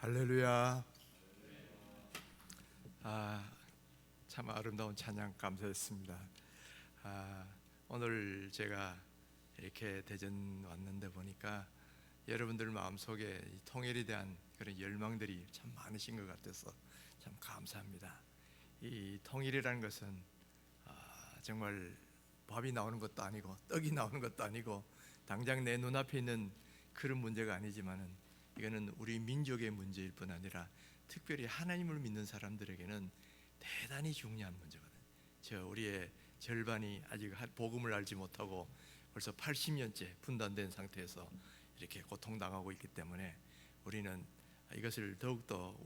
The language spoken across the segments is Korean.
할렐루야. 참 아름다운 찬양 감사했습니다. 오늘 제가 이렇게 대전 왔는데 보니까 여러분들 마음속에 이 통일에 대한 그런 열망들이 참 많으신 것 같아서 참 감사합니다. 이 통일이라는 것은 정말 밥이 나오는 것도 아니고 떡이 나오는 것도 아니고 당장 내 눈앞에 있는 그런 문제가 아니지만은 이거는 우리 민족의 문제일 뿐 아니라 특별히 하나님을 믿는 사람들에게는 대단히 중요한 문제거든요. 우리의 절반이 아직 복음을 알지 못하고 벌써 80년째 분단된 상태에서 이렇게 고통당하고 있기 때문에 우리는 이것을 더욱더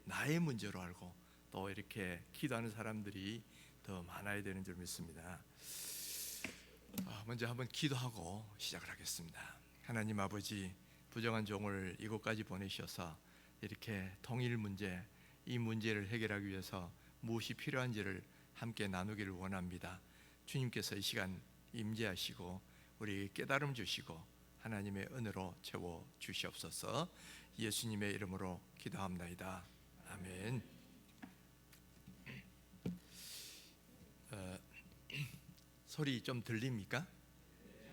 나의 문제로 알고 또 이렇게 기도하는 사람들이 더 많아야 되는 줄 믿습니다. 먼저 한번 기도하고 시작을 하겠습니다. 하나님 아버지, 부정한 종을 이곳까지 보내셔서 이렇게 통일 문제, 이 문제를 해결하기 위해서 무엇이 필요한지를 함께 나누기를 원합니다. 주님께서 이 시간 임재하시고 우리에게 깨달음 주시고 하나님의 은혜로 채워 주시옵소서. 예수님의 이름으로 기도합나이다. 아멘. 소리 좀 들립니까?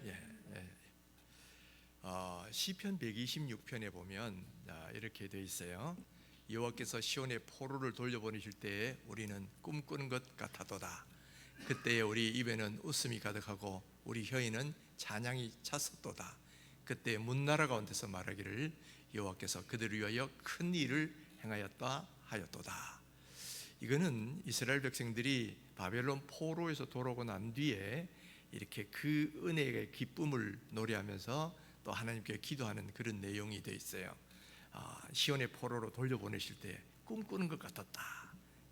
예. 시편 126편에 보면 이렇게 되어 있어요. 여호와께서 시온의 포로를 돌려보내실 때에 우리는 꿈꾸는 것 같아도다. 그때에 우리 입에는 웃음이 가득하고 우리 혀에는 찬양이 찼었도다. 그때 문나라 가운데서 말하기를 여호와께서 그들을 위하여 큰 일을 행하였다 하였도다. 이거는 이스라엘 백성들이 바벨론 포로에서 돌아오고 난 뒤에 이렇게 그 은혜의 기쁨을 노래하면서 또 하나님께 기도하는 그런 내용이 되어 있어요. 시온의 포로로 돌려보내실 때 꿈꾸는 것 같았다.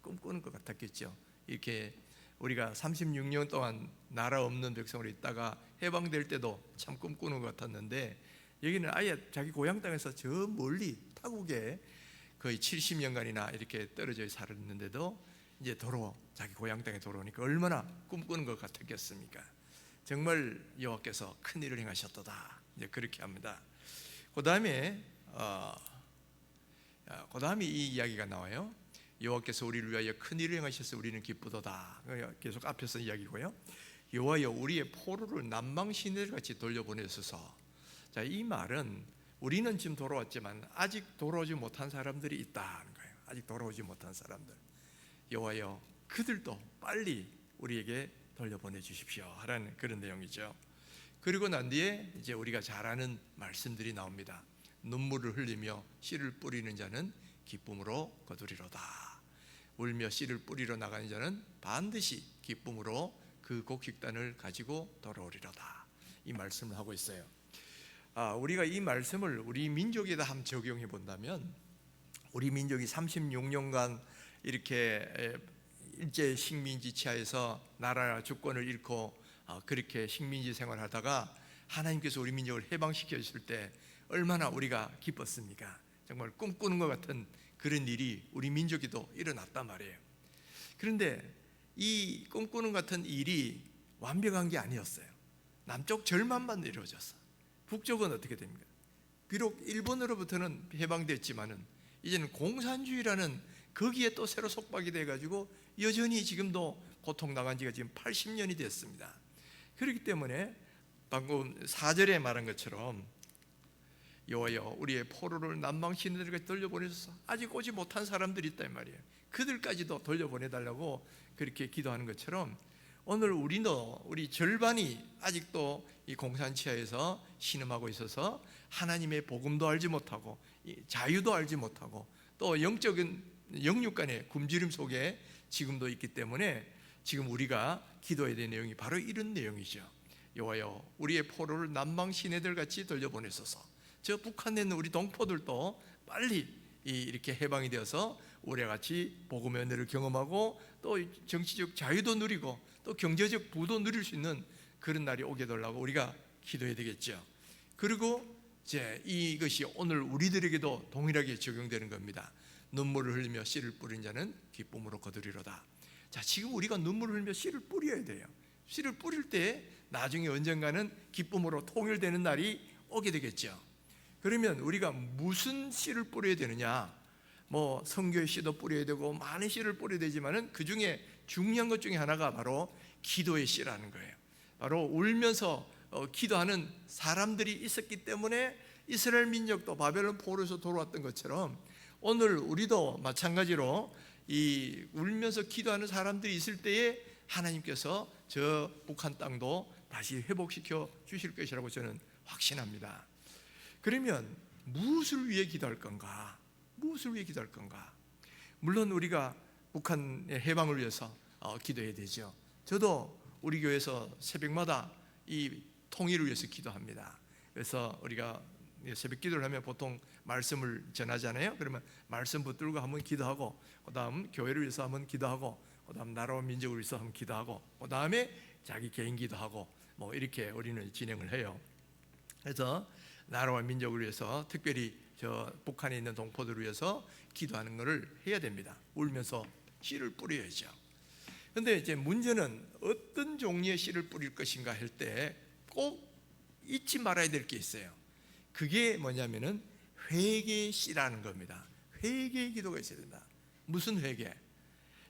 꿈꾸는 것 같았겠죠. 이렇게 우리가 36년 동안 나라 없는 백성으로 있다가 해방될 때도 참 꿈꾸는 것 같았는데 여기는 아예 자기 고향 땅에서 저 멀리 타국에 거의 70년간이나 이렇게 떨어져 살았는데도 이제 자기 고향 땅에 돌아오니까 얼마나 꿈꾸는 것 같았겠습니까? 정말 여호와께서 큰 일을 행하셨도다. 이제 그렇게 합니다. 그 다음에 이 이야기가 나와요. 여호와께서 우리를 위하여 큰 일을 행하셔서 우리는 기쁘도다. 계속 앞에서 이야기고요. 여호와여 우리의 포로를 남방 시내같이 돌려보내소서. 자, 이 말은 우리는 지금 돌아왔지만 아직 돌아오지 못한 사람들이 있다는 거예요. 아직 돌아오지 못한 사람들. 여호와여 그들도 빨리 우리에게 돌려보내 주십시오 하라는 그런 내용이죠. 그리고 난 뒤에 이제 우리가 잘 아는 말씀들이 나옵니다. 눈물을 흘리며 씨를 뿌리는 자는 기쁨으로 거두리로다. 울며 씨를 뿌리러 나가는 자는 반드시 기쁨으로 그 곡식단을 가지고 돌아오리로다. 이 말씀을 하고 있어요. 우리가 이 말씀을 우리 민족에다 한번 적용해 본다면 우리 민족이 36년간 이렇게 일제 식민지 치하에서 나라 주권을 잃고 그렇게 식민지 생활하다가 하나님께서 우리 민족을 해방시켜 주실 때 얼마나 우리가 기뻤습니까? 정말 꿈꾸는 것 같은 그런 일이 우리 민족에도 일어났단 말이에요. 그런데 이 꿈꾸는 것 같은 일이 완벽한 게 아니었어요. 남쪽 절반만 이루어졌어. 북쪽은 어떻게 됩니까? 비록 일본으로부터는 해방됐지만은 이제는 공산주의라는 거기에 또 새로 속박이 돼가지고 여전히 지금도 고통당한 지가 지금 80년이 됐습니다. 그렇기 때문에 방금 4절에 말한 것처럼 여호와여 우리의 포로를 남방 시내들에게 돌려보내셔서 아직 오지 못한 사람들이 있단 말이에요. 그들까지도 돌려보내달라고 그렇게 기도하는 것처럼 오늘 우리 절반이 아직도 이 공산치하에서 신음하고 있어서 하나님의 복음도 알지 못하고 자유도 알지 못하고 또 영적인 영육 간의 굶주림 속에 지금도 있기 때문에 지금 우리가 기도해야 될 내용이 바로 이런 내용이죠. 여호와여 우리의 포로를 남방 시내들 같이 돌려보내소서. 저 북한에 있는 우리 동포들도 빨리 이렇게 해방이 되어서 우리와 같이 복음의 은혜를 경험하고 또 정치적 자유도 누리고 또 경제적 부도 누릴 수 있는 그런 날이 오게 해달라고 우리가 기도해야 되겠죠. 그리고 이제 이것이 오늘 우리들에게도 동일하게 적용되는 겁니다. 눈물을 흘리며 씨를 뿌린 자는 기쁨으로 거두리로다. 자, 지금 우리가 눈물을 흘리며 씨를 뿌려야 돼요. 씨를 뿌릴 때 나중에 언젠가는 기쁨으로 통일되는 날이 오게 되겠죠. 그러면 우리가 무슨 씨를 뿌려야 되느냐? 뭐 성교의 씨도 뿌려야 되고 많은 씨를 뿌려야 되지만은 그 중에 중요한 것 중에 하나가 바로 기도의 씨라는 거예요. 바로 울면서 기도하는 사람들이 있었기 때문에 이스라엘 민족도 바벨론 포로에서 돌아왔던 것처럼 오늘 우리도 마찬가지로 이 울면서 기도하는 사람들이 있을 때에 하나님께서 저 북한 땅도 다시 회복시켜 주실 것이라고 저는 확신합니다. 그러면 무엇을 위해 기도할 건가? 무엇을 위해 기도할 건가? 물론 우리가 북한의 해방을 위해서 기도해야 되죠. 저도 우리 교회에서 새벽마다 이 통일을 위해서 기도합니다. 그래서 우리가 새벽 기도를 하면 보통 말씀을 전하잖아요. 그러면 말씀 붙들고 한번 기도하고, 그 다음 교회를 위해서 한번 기도하고, 그 다음 나라와 민족을 위해서 한번 기도하고, 그 다음에 자기 개인 기도하고, 뭐 이렇게 우리는 진행을 해요. 그래서 나라와 민족을 위해서 특별히 저 북한에 있는 동포들을 위해서 기도하는 것을 해야 됩니다. 울면서 씨를 뿌려야죠. 그런데 이제 문제는 어떤 종류의 씨를 뿌릴 것인가 할 때 꼭 잊지 말아야 될 게 있어요. 그게 뭐냐면은 회개의 씨라는 겁니다. 회개의 기도가 있어야 된다. 무슨 회개?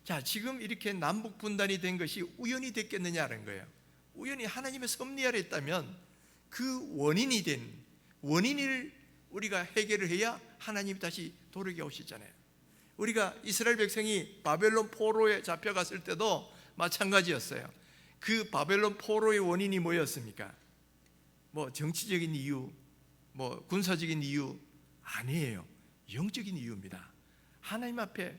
자, 지금 이렇게 남북 분단이 된 것이 우연히 됐겠느냐는 거예요. 우연히 하나님의 섭리 아래 있다면 그 원인을 우리가 해결을 해야 하나님이 다시 돌이켜 오시잖아요. 우리가 이스라엘 백성이 바벨론 포로에 잡혀갔을 때도 마찬가지였어요. 그 바벨론 포로의 원인이 뭐였습니까? 뭐 정치적인 이유, 뭐 군사적인 이유 아니에요. 영적인 이유입니다. 하나님 앞에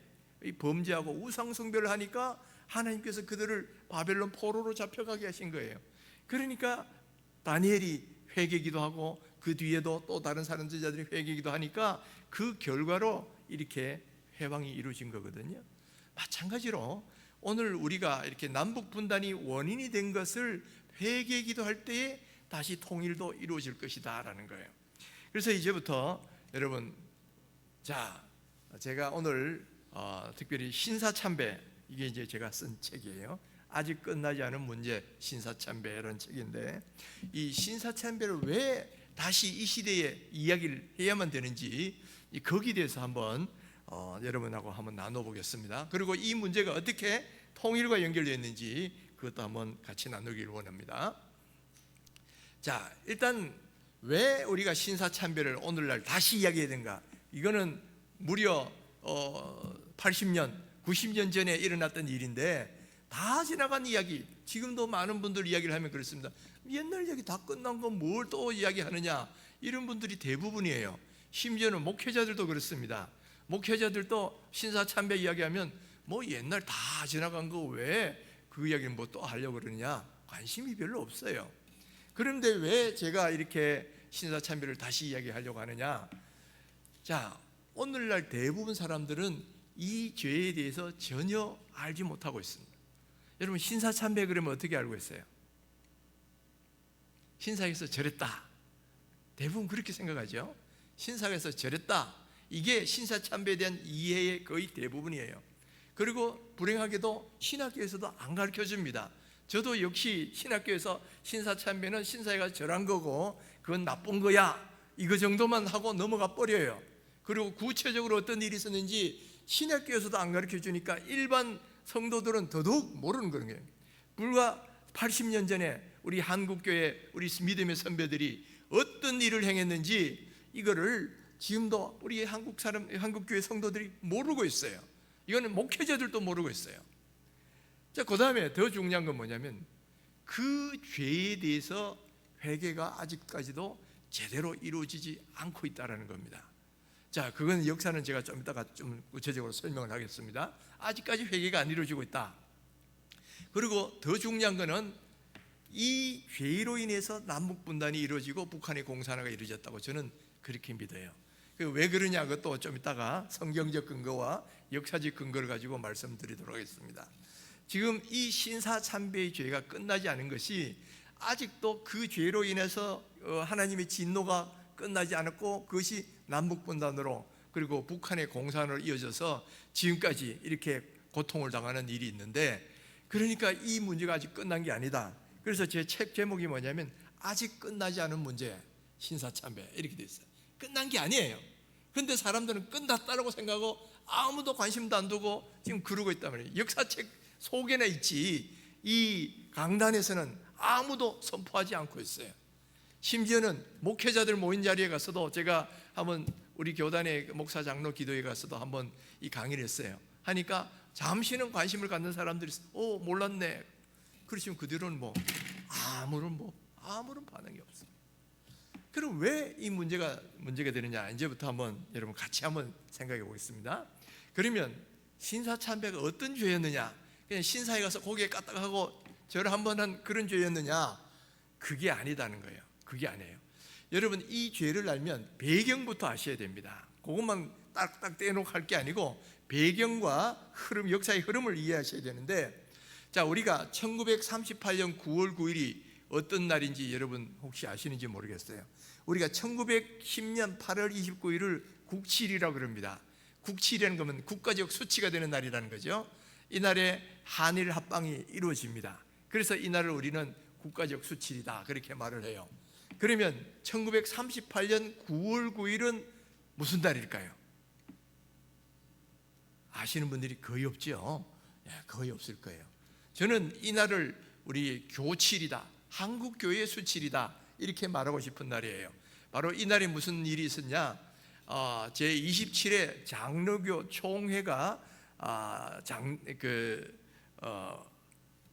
범죄하고 우상 숭배를 하니까 하나님께서 그들을 바벨론 포로로 잡혀가게 하신 거예요. 그러니까 다니엘이 회개기도 하고 그 뒤에도 또 다른 선지자들이 회개기도 하니까 그 결과로 이렇게 해방이 이루어진 거거든요. 마찬가지로 오늘 우리가 이렇게 남북 분단이 원인이 된 것을 회개기도할 때에 다시 통일도 이루어질 것이다라는 거예요. 그래서 이제부터 여러분, 자, 제가 오늘 특별히 신사참배, 이게 이제 제가 쓴 책이에요. 아직 끝나지 않은 문제, 신사참배라는 책인데, 이 신사참배를 왜 다시 이 시대에 이야기를 해야만 되는지 거기에 대해서 한번 여러분하고 한번 나눠보겠습니다. 그리고 이 문제가 어떻게 통일과 연결되어 있는지 그것도 한번 같이 나누기를 원합니다. 자, 일단 왜 우리가 신사참배를 오늘날 다시 이야기해야 되는가? 이거는 무려 80년, 90년 전에 일어났던 일인데 다 지나간 이야기, 지금도 많은 분들 이야기를 하면 그렇습니다. 옛날 이야기 다 끝난 건 뭘 또 이야기하느냐, 이런 분들이 대부분이에요. 심지어는 목회자들도 그렇습니다. 목회자들도 신사참배 이야기하면 뭐 옛날 다 지나간 거 왜 그 이야기를 뭐 또 하려고 그러느냐, 관심이 별로 없어요. 그런데 왜 제가 이렇게 신사참배를 다시 이야기하려고 하느냐? 자, 오늘날 대부분 사람들은 이 죄에 대해서 전혀 알지 못하고 있습니다. 여러분, 신사참배 그러면 어떻게 알고 있어요? 신사에서 절했다. 대부분 그렇게 생각하죠. 신사에서 절했다. 이게 신사참배에 대한 이해의 거의 대부분이에요. 그리고 불행하게도 신학교에서도 안 가르쳐줍니다. 저도 역시 신학교에서 신사참배는 신사가 절한 거고 그건 나쁜 거야, 이거 정도만 하고 넘어가 버려요. 그리고 구체적으로 어떤 일이 있었는지 신학교에서도 안 가르쳐주니까 일반 성도들은 더더욱 모르는 거예요. 불과 80년 전에 우리 한국교회, 우리 믿음의 선배들이 어떤 일을 행했는지 이거를 지금도 우리 한국교회 성도들이 모르고 있어요. 이거는 목회자들도 모르고 있어요. 자, 그 다음에 더 중요한 건 뭐냐면 그 죄에 대해서 회개가 아직까지도 제대로 이루어지지 않고 있다는 겁니다. 자, 그건 역사는 제가 좀 이따가 좀 구체적으로 설명을 하겠습니다. 아직까지 회개가 안 이루어지고 있다. 그리고 더 중요한 거는 이 죄로 인해서 남북 분단이 이루어지고 북한의 공산화가 이루어졌다고 저는 그렇게 믿어요. 왜 그러냐, 그것도 좀 이따가 성경적 근거와 역사적 근거를 가지고 말씀드리도록 하겠습니다. 지금 이 신사참배의 죄가 끝나지 않은 것이 아직도 그 죄로 인해서 하나님의 진노가 끝나지 않았고 그것이 남북분단으로 그리고 북한의 공산으로 이어져서 지금까지 이렇게 고통을 당하는 일이 있는데, 그러니까 이 문제가 아직 끝난 게 아니다. 그래서 제 책 제목이 뭐냐면 아직 끝나지 않은 문제, 신사참배, 이렇게 돼 있어요. 끝난 게 아니에요. 근데 사람들은 끝났다라고 생각하고 아무도 관심도 안 두고 지금 그러고 있단 말이에요. 역사책 속에나 있지 이 강단에서는 아무도 선포하지 않고 있어요. 심지어는 목회자들 모인 자리에 가서도 제가 한번 우리 교단의 목사 장로 기도회 가서도 한번 이 강의를 했어요. 하니까 잠시는 관심을 갖는 사람들이 몰랐네. 그러시면 그 뒤로는 아무런 반응이 없어요. 그럼 왜 이 문제가 되느냐? 이제부터 한번 여러분 같이 한번 생각해 보겠습니다. 그러면 신사참배가 어떤 죄였느냐? 그냥 신사에 가서 고개 까딱하고 절을 한번 한 그런 죄였느냐? 그게 아니다는 거예요. 그게 아니에요. 여러분 이 죄를 알면 배경부터 아셔야 됩니다. 그것만 딱딱 떼놓고 할 게 아니고 배경과 흐름, 역사의 흐름을 이해하셔야 되는데, 자, 우리가 1938년 9월 9일이 어떤 날인지 여러분 혹시 아시는지 모르겠어요. 우리가 1910년 8월 29일을 국칠이라고 그럽니다. 국칠이라는 것은 국가적 수치가 되는 날이라는 거죠. 이날에 한일 합방이 이루어집니다. 그래서 이날을 우리는 국가적 수칠이다 그렇게 말을 해요. 그러면 1938년 9월 9일은 무슨 달일까요? 아시는 분들이 거의 없죠. 거의 없을 거예요. 저는 이날을 우리 교칠이다, 한국교회 수칠이다 이렇게 말하고 싶은 날이에요. 바로 이날에 무슨 일이 있었냐? 제27회 장로교 총회가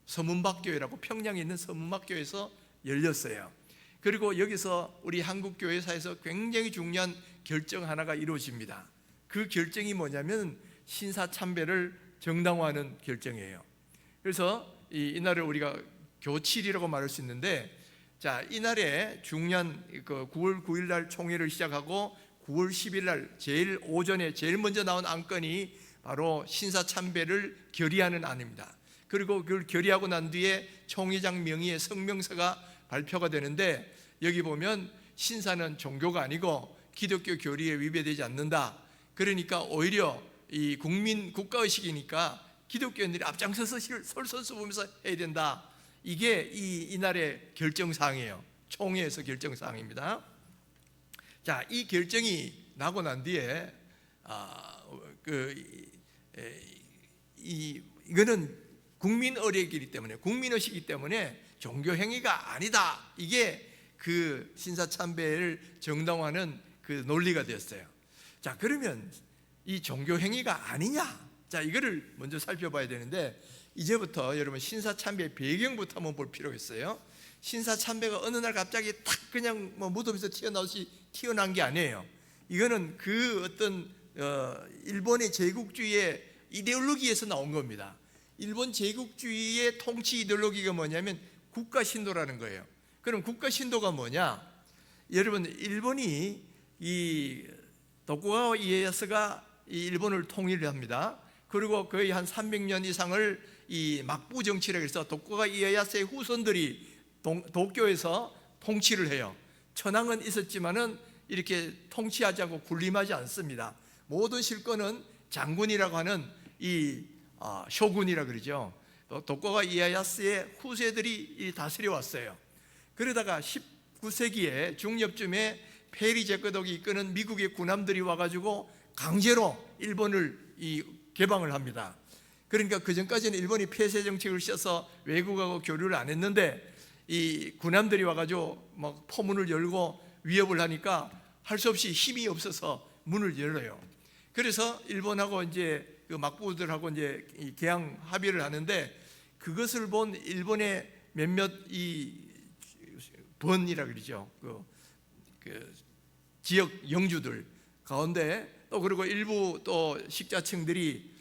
서문박교회라고 평양에 있는 서문박교회에서 열렸어요. 그리고 여기서 우리 한국교회사에서 굉장히 중요한 결정 하나가 이루어집니다. 그 결정이 뭐냐면 신사참배를 정당화하는 결정이에요. 그래서 이날을 우리가 교칠이라고 말할 수 있는데, 자, 이날에 중요한 9월 9일 날 총회를 시작하고 9월 10일 날 제일 오전에 제일 먼저 나온 안건이 바로 신사참배를 결의하는 안입니다. 그리고 그걸 결의하고 난 뒤에 총회장 명의의 성명서가 발표가 되는데, 여기 보면 신사는 종교가 아니고 기독교 교리에 위배되지 않는다. 그러니까 오히려 이 국민 국가의식이니까 기독교인들이 앞장서서 솔선수 보면서 해야 된다. 이게 이날의 결정사항이에요. 총회에서 결정사항입니다. 자, 이 결정이 나고 난 뒤에 이거는 국민 의례이기 때문에, 국민의식이기 때문에 종교 행위가 아니다. 이게 그 신사참배를 정당화하는 그 논리가 되었어요. 자, 그러면 이 종교 행위가 아니냐? 자, 이거를 먼저 살펴봐야 되는데, 이제부터 여러분 신사참배의 배경부터 한번 볼 필요가 있어요. 신사참배가 어느 날 갑자기 탁 그냥 무덤에서 튀어나오듯이 튀어나온 게 아니에요. 이거는 그 어떤 일본의 제국주의의 이데올로기에서 나온 겁니다. 일본 제국주의의 통치 이데올로기가 뭐냐면 국가신도라는 거예요. 그럼 국가신도가 뭐냐? 여러분, 일본이 이 도쿠가와 이에야스가 이 일본을 통일을 합니다. 그리고 거의 한 300년 이상을 이 막부 정치라고 해서 도쿠가와 이에야스의 후손들이 도쿄에서 통치를 해요. 천황은 있었지만은 이렇게 통치하지 않고 군림하지 않습니다. 모든 실권은 장군이라고 하는 이 쇼군이라 그러죠. 도쿠가와 이에야스의 후세들이 다스려 왔어요. 그러다가 19세기에 중엽쯤에 페리 제거독이 이끄는 미국의 군함들이 와가지고 강제로 일본을 개방을 합니다. 그러니까 그 전까지는 일본이 폐쇄 정책을 써서 외국하고 교류를 안 했는데, 이 군함들이 와가지고 막 포문을 열고 위협을 하니까 할 수 없이 힘이 없어서 문을 열어요. 그래서 일본하고 이제 그 막부들하고 이제 개항 합의를 하는데, 그것을 본 일본의 몇몇 번이라 그러죠. 그 지역 영주들 가운데 또 그리고 일부 또 식자층들이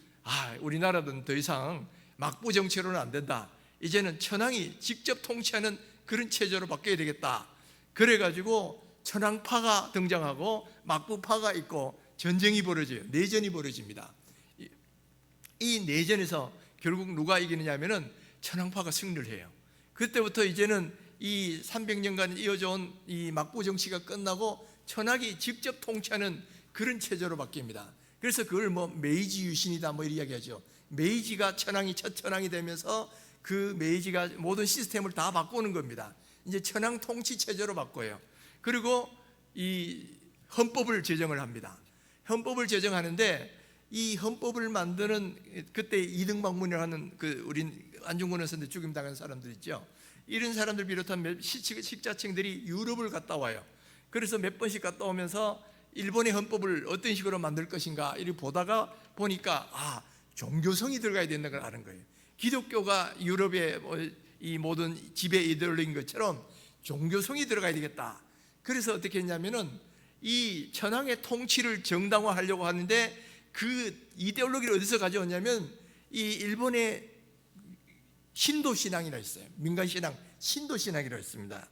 우리나라는 더 이상 막부 정치로는 안 된다. 이제는 천황이 직접 통치하는 그런 체제로 바뀌어야 되겠다. 그래가지고 천황파가 등장하고 막부파가 있고 전쟁이 벌어져요. 내전이 벌어집니다. 이 내전에서 결국 누가 이기느냐 하면은 천황파가 승리를 해요. 그때부터 이제는 이 300년간 이어져 온 이 막부 정치가 끝나고 천황이 직접 통치하는 그런 체제로 바뀝니다. 그래서 그걸 메이지 유신이다 이렇게 이야기하죠. 메이지가 천황이 첫 천황이 되면서 그 메이지가 모든 시스템을 다 바꾸는 겁니다. 이제 천황 통치 체제로 바꿔요. 그리고 이 헌법을 제정을 합니다. 헌법을 제정하는데 이 헌법을 만드는 그때 이등박문이라는 우린 안중근 선생 죽임당한 사람들 있죠. 이런 사람들 비롯한 식자층들이 유럽을 갔다 와요. 그래서 몇 번씩 갔다 오면서 일본의 헌법을 어떤 식으로 만들 것인가 이렇게 보다가 보니까 종교성이 들어가야 된다는 걸 아는 거예요. 기독교가 유럽의 이 모든 지배 이데올로기인 것처럼 종교성이 들어가야 되겠다. 그래서 어떻게 했냐면은 이 천황의 통치를 정당화하려고 하는데 그 이데올로기를 어디서 가져왔냐면 이 일본의 신도신앙이라 있어요. 민간신앙 신도신앙이라고 있습니다.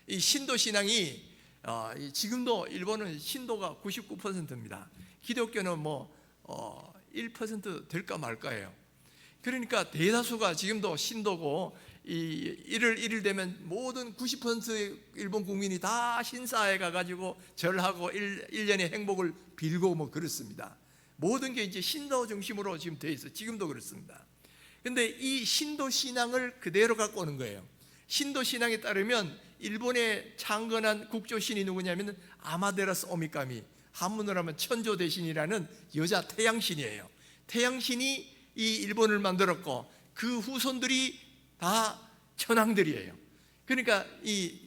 이 신도신앙이 지금도 일본은 신도가 99%입니다. 기독교는 1% 될까 말까예요. 그러니까 대다수가 지금도 신도고 이 1일 되면 모든 90%의 일본 국민이 다 신사에 가가지고 절하고 1년의 행복을 빌고 그렇습니다. 모든 게 이제 신도 중심으로 지금 돼 있어요. 지금도 그렇습니다. 근데 이 신도 신앙을 그대로 갖고 오는 거예요. 신도 신앙에 따르면 일본의 창건한 국조신이 누구냐면 아마데라스 오미카미, 한문으로 하면 천조 대신이라는 여자 태양신이에요. 태양신이 이 일본을 만들었고 그 후손들이 다 천황들이에요. 그러니까 이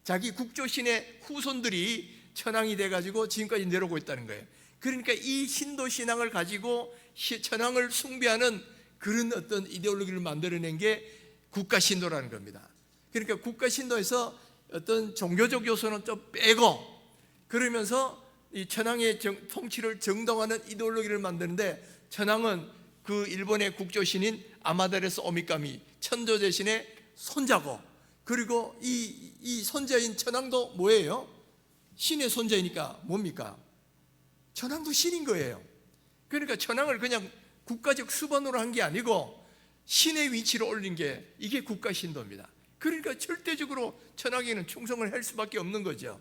자기 국조신의 후손들이 천황이 돼가지고 지금까지 내려오고 있다는 거예요. 그러니까 이 신도 신앙을 가지고 천황을 숭배하는 그런 어떤 이데올로기를 만들어낸 게 국가신도라는 겁니다. 그러니까 국가신도에서 어떤 종교적 요소는 좀 빼고 그러면서 이 천황의 통치를 정당화하는 이데올로기를 만드는데 천황은 그 일본의 국조신인 아마데라스 오미카미 천조 대신의 손자고 그리고 이 손자인 천황도 뭐예요? 신의 손자이니까 뭡니까? 천황도 신인 거예요. 그러니까 천황을 그냥 국가적 수반으로 한 게 아니고 신의 위치로 올린 게 이게 국가신도입니다. 그러니까 절대적으로 천황에는 충성을 할 수밖에 없는 거죠.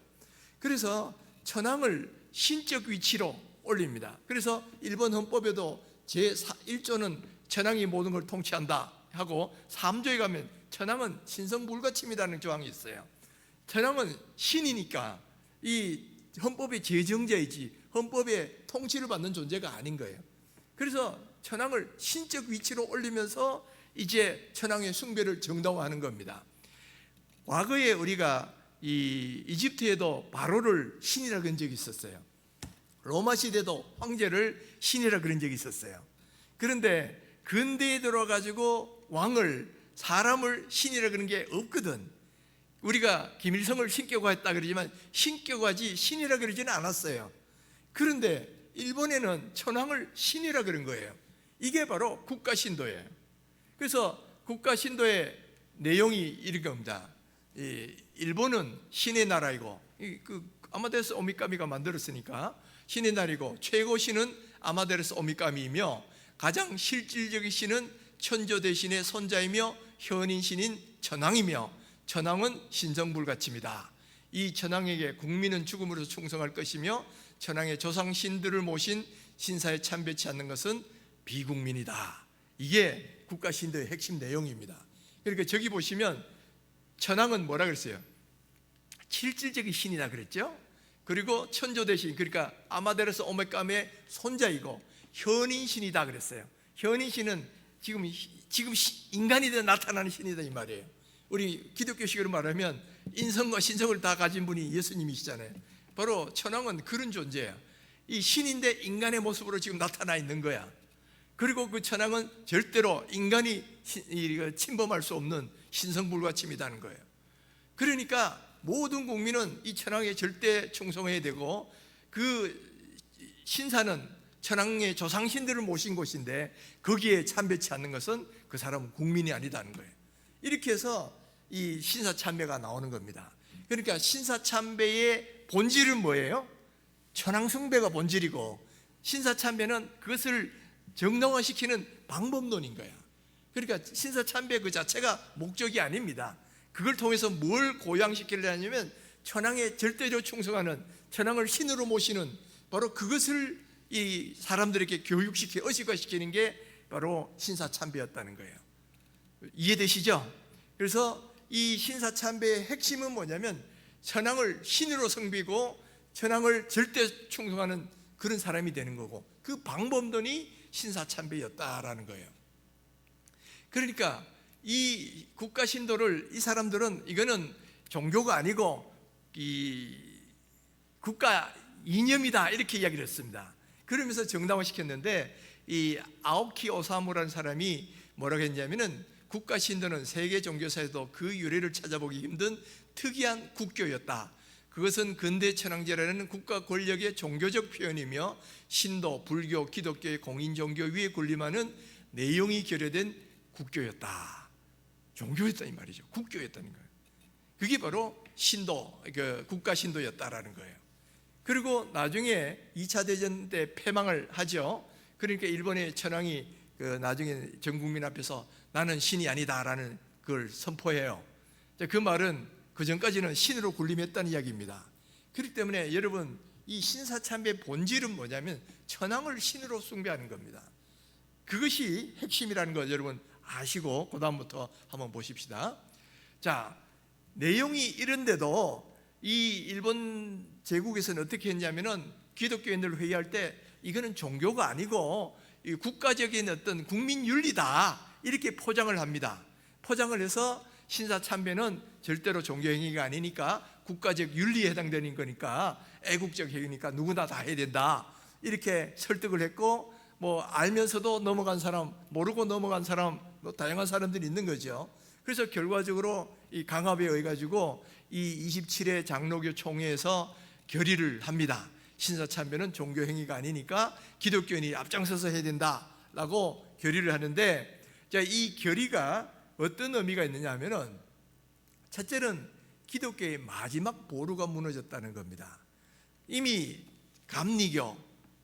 그래서 천황을 신적 위치로 올립니다. 그래서 일본 헌법에도 제1조는 천황이 모든 걸 통치한다 하고 3조에 가면 천황은 신성불가침이라는 조항이 있어요. 천황은 신이니까 이 헌법의 제정자이지 헌법의 통치를 받는 존재가 아닌 거예요. 그래서 천황을 신적 위치로 올리면서 이제 천황의 숭배를 정당화하는 겁니다. 과거에 우리가 이 이집트에도 바로를 신이라 그런 적이 있었어요. 로마 시대도 황제를 신이라 그런 적이 있었어요. 그런데 근대에 들어가지고 왕을 사람을 신이라 그런 게 없거든. 우리가 김일성을 신격화 했다 그러지만 신격화지 신이라 그러지는 않았어요. 그런데 일본에는 천황을 신이라 그런 거예요. 이게 바로 국가신도예요. 그래서 국가신도의 내용이 이런 겁니다. 일본은 신의 나라이고 아마데라스 오미카미가 만들었으니까 신의 나라이고 최고 신은 아마데라스 오미카미이며 가장 실질적인 신은 천조 대신의 손자이며 현인 신인 천황이며 천황은 신성불가침이다. 이 천황에게 국민은 죽음으로 충성할 것이며 천황의 조상신들을 모신 신사에 참배치 않는 것은 비국민이다. 이게 국가신도의 핵심 내용입니다. 그러니까 저기 보시면 천황은 뭐라 그랬어요? 실질적인 신이다 그랬죠? 그리고 천조 대신 그러니까 아마데라스 오미카미의 손자이고 현인신이다 그랬어요. 현인신은 지금 인간이 되어 나타나는 신이다 이 말이에요. 우리 기독교식으로 말하면 인성과 신성을 다 가진 분이 예수님이시잖아요. 바로 천황은 그런 존재예요. 이 신인데 인간의 모습으로 지금 나타나 있는 거야. 그리고 그 천황은 절대로 인간이 침범할 수 없는 신성불가침이라는 거예요. 그러니까 모든 국민은 이 천황에 절대 충성해야 되고 그 신사는 천황의 조상신들을 모신 곳인데 거기에 참배치 않는 것은 그 사람은 국민이 아니다는 거예요. 이렇게 해서 이 신사참배가 나오는 겁니다. 그러니까 신사참배의 본질은 뭐예요? 천황숭배가 본질이고 신사참배는 그것을 정당화시키는 방법론인 거야. 그러니까 신사참배 그 자체가 목적이 아닙니다. 그걸 통해서 뭘 고양시키려냐면 천황에 절대적으로 충성하는 천황을 신으로 모시는 바로 그것을 이 사람들에게 교육시켜 의식화시키는 게 바로 신사참배였다는 거예요. 이해되시죠? 그래서 이 신사참배의 핵심은 뭐냐면 천황을 신으로 섬기고 천황을 절대 충성하는 그런 사람이 되는 거고, 그 방법론이 신사참배였다라는 거예요. 그러니까 이 국가 신도를 이 사람들은 이거는 종교가 아니고 이 국가 이념이다 이렇게 이야기를 했습니다. 그러면서 정당화시켰는데, 이 아오키 오사무라는 사람이 뭐라고 했냐면은 국가 신도는 세계 종교사에도 그 유래를 찾아보기 힘든 특이한 국교였다. 그것은 근대 천황제라는 국가 권력의 종교적 표현이며 신도, 불교, 기독교의 공인 종교 위에 군림하는 내용이 결여된 국교였다. 종교였다 이 말이죠. 국교였다는 거예요. 그게 바로 신도, 국가 신도였다라는 거예요. 그리고 나중에 2차 대전 때 패망을 하죠. 그러니까 일본의 천황이 나중에 전 국민 앞에서 나는 신이 아니다라는 걸 선포해요. 그 말은 그 전까지는 신으로 군림했다는 이야기입니다. 그렇기 때문에 여러분, 이 신사참배의 본질은 뭐냐면 천황을 신으로 숭배하는 겁니다. 그것이 핵심이라는 거 여러분 아시고 그 다음부터 한번 보십시다. 자, 내용이 이런데도 이 일본 제국에서는 어떻게 했냐면은 기독교인들 회의할 때 이거는 종교가 아니고 이 국가적인 어떤 국민 윤리다 이렇게 포장을 합니다. 포장을 해서 신사참배는 절대로 종교행위가 아니니까 국가적 윤리에 해당되는 거니까 애국적 행위니까 누구나 다 해야 된다 이렇게 설득을 했고, 뭐 알면서도 넘어간 사람, 모르고 넘어간 사람, 뭐 다양한 사람들이 있는 거죠. 그래서 결과적으로 이 강압에 의해 가지고 이 27회 장로교 총회에서 결의를 합니다. 신사참배는 종교행위가 아니니까 기독교인이 앞장서서 해야 된다라고 결의를 하는데, 자, 이 결의가 어떤 의미가 있느냐 하면은 첫째는 기독교의 마지막 보루가 무너졌다는 겁니다. 이미 감리교,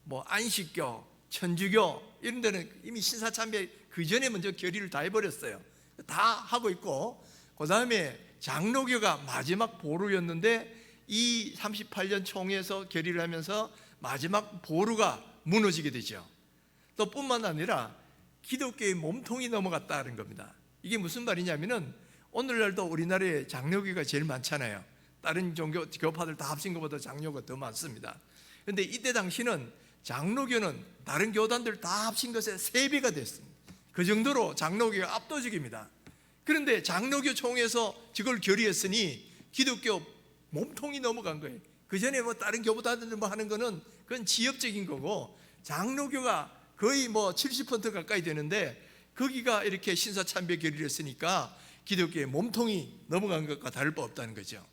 뭐 안식교, 천주교 이런 데는 이미 신사참배 그 전에 먼저 결의를 다 해버렸어요. 다 하고 있고, 그 다음에 장로교가 마지막 보루였는데 이 38년 총회에서 결의를 하면서 마지막 보루가 무너지게 되죠. 또 뿐만 아니라 기독교의 몸통이 넘어갔다는 겁니다. 이게 무슨 말이냐면은 오늘날도 우리나라에 장로교가 제일 많잖아요. 다른 종교 교파들 다 합친 것보다 장로교가 더 많습니다. 그런데 이때 당시는 장로교는 다른 교단들 다 합친 것의 3배가 됐습니다. 그 정도로 장로교가 압도적입니다. 그런데 장로교 총회에서 저걸 결의했으니 기독교 몸통이 넘어간 거예요. 그 전에 뭐 다른 교보다들 뭐 하는 거는 그건 지역적인 거고, 장로교가 거의 뭐 70% 가까이 되는데 거기가 이렇게 신사참배 결의를 했으니까 기독교의 몸통이 넘어간 것과 다를 바 없다는 거죠.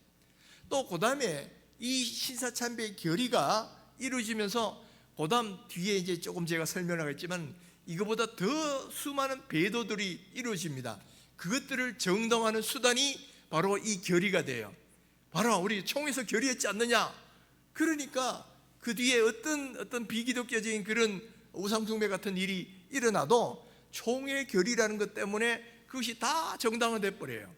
또 그 다음에 이 신사참배 결의가 이루어지면서 그 다음 뒤에 이제 조금 제가 설명하겠지만 이거보다 더 수많은 배도들이 이루어집니다. 그것들을 정당화하는 수단이 바로 이 결의가 돼요. 바로 우리 총회에서 결의했지 않느냐. 그러니까 그 뒤에 어떤 비기독교적인 그런 우상숭배 같은 일이 일어나도 총회 결의라는 것 때문에 그것이 다 정당화돼 버려요.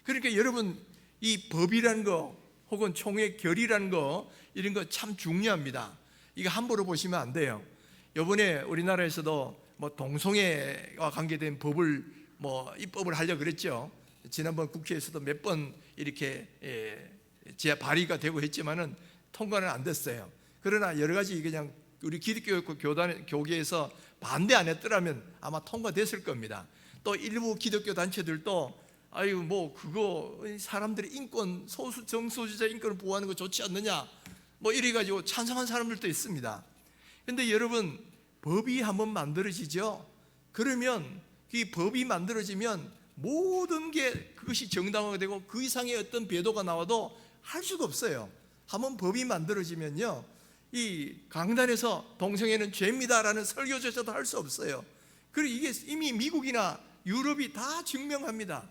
그러니까 여러분, 이 법이라는 거 혹은 총회 결의라는 거 이런 거 참 중요합니다. 이거 함부로 보시면 안 돼요. 이번에 우리나라에서도 뭐 동성애와 관계된 법을 뭐 입법을 하려고 그랬죠. 지난번 국회에서도 몇 번 이렇게 발의가 되고 했지만은 통과는 안 됐어요. 그러나 여러 가지 그냥 우리 기독교 교계에서 반대 안 했더라면 아마 통과됐을 겁니다. 또 일부 기독교 단체들도 아유 뭐 그거 사람들의 인권, 소수 정소수자 인권을 보호하는 거 좋지 않느냐 뭐 이래 가지고 찬성한 사람들도 있습니다. 근데 여러분, 법이 한번 만들어지죠. 그러면 이 법이 만들어지면 모든 게 그것이 정당화가 되고 그 이상의 어떤 배도가 나와도 할 수가 없어요. 한번 법이 만들어지면요, 이 강단에서 동성애는 죄입니다라는 설교조차도 할 수 없어요. 그리고 이게 이미 미국이나 유럽이 다 증명합니다.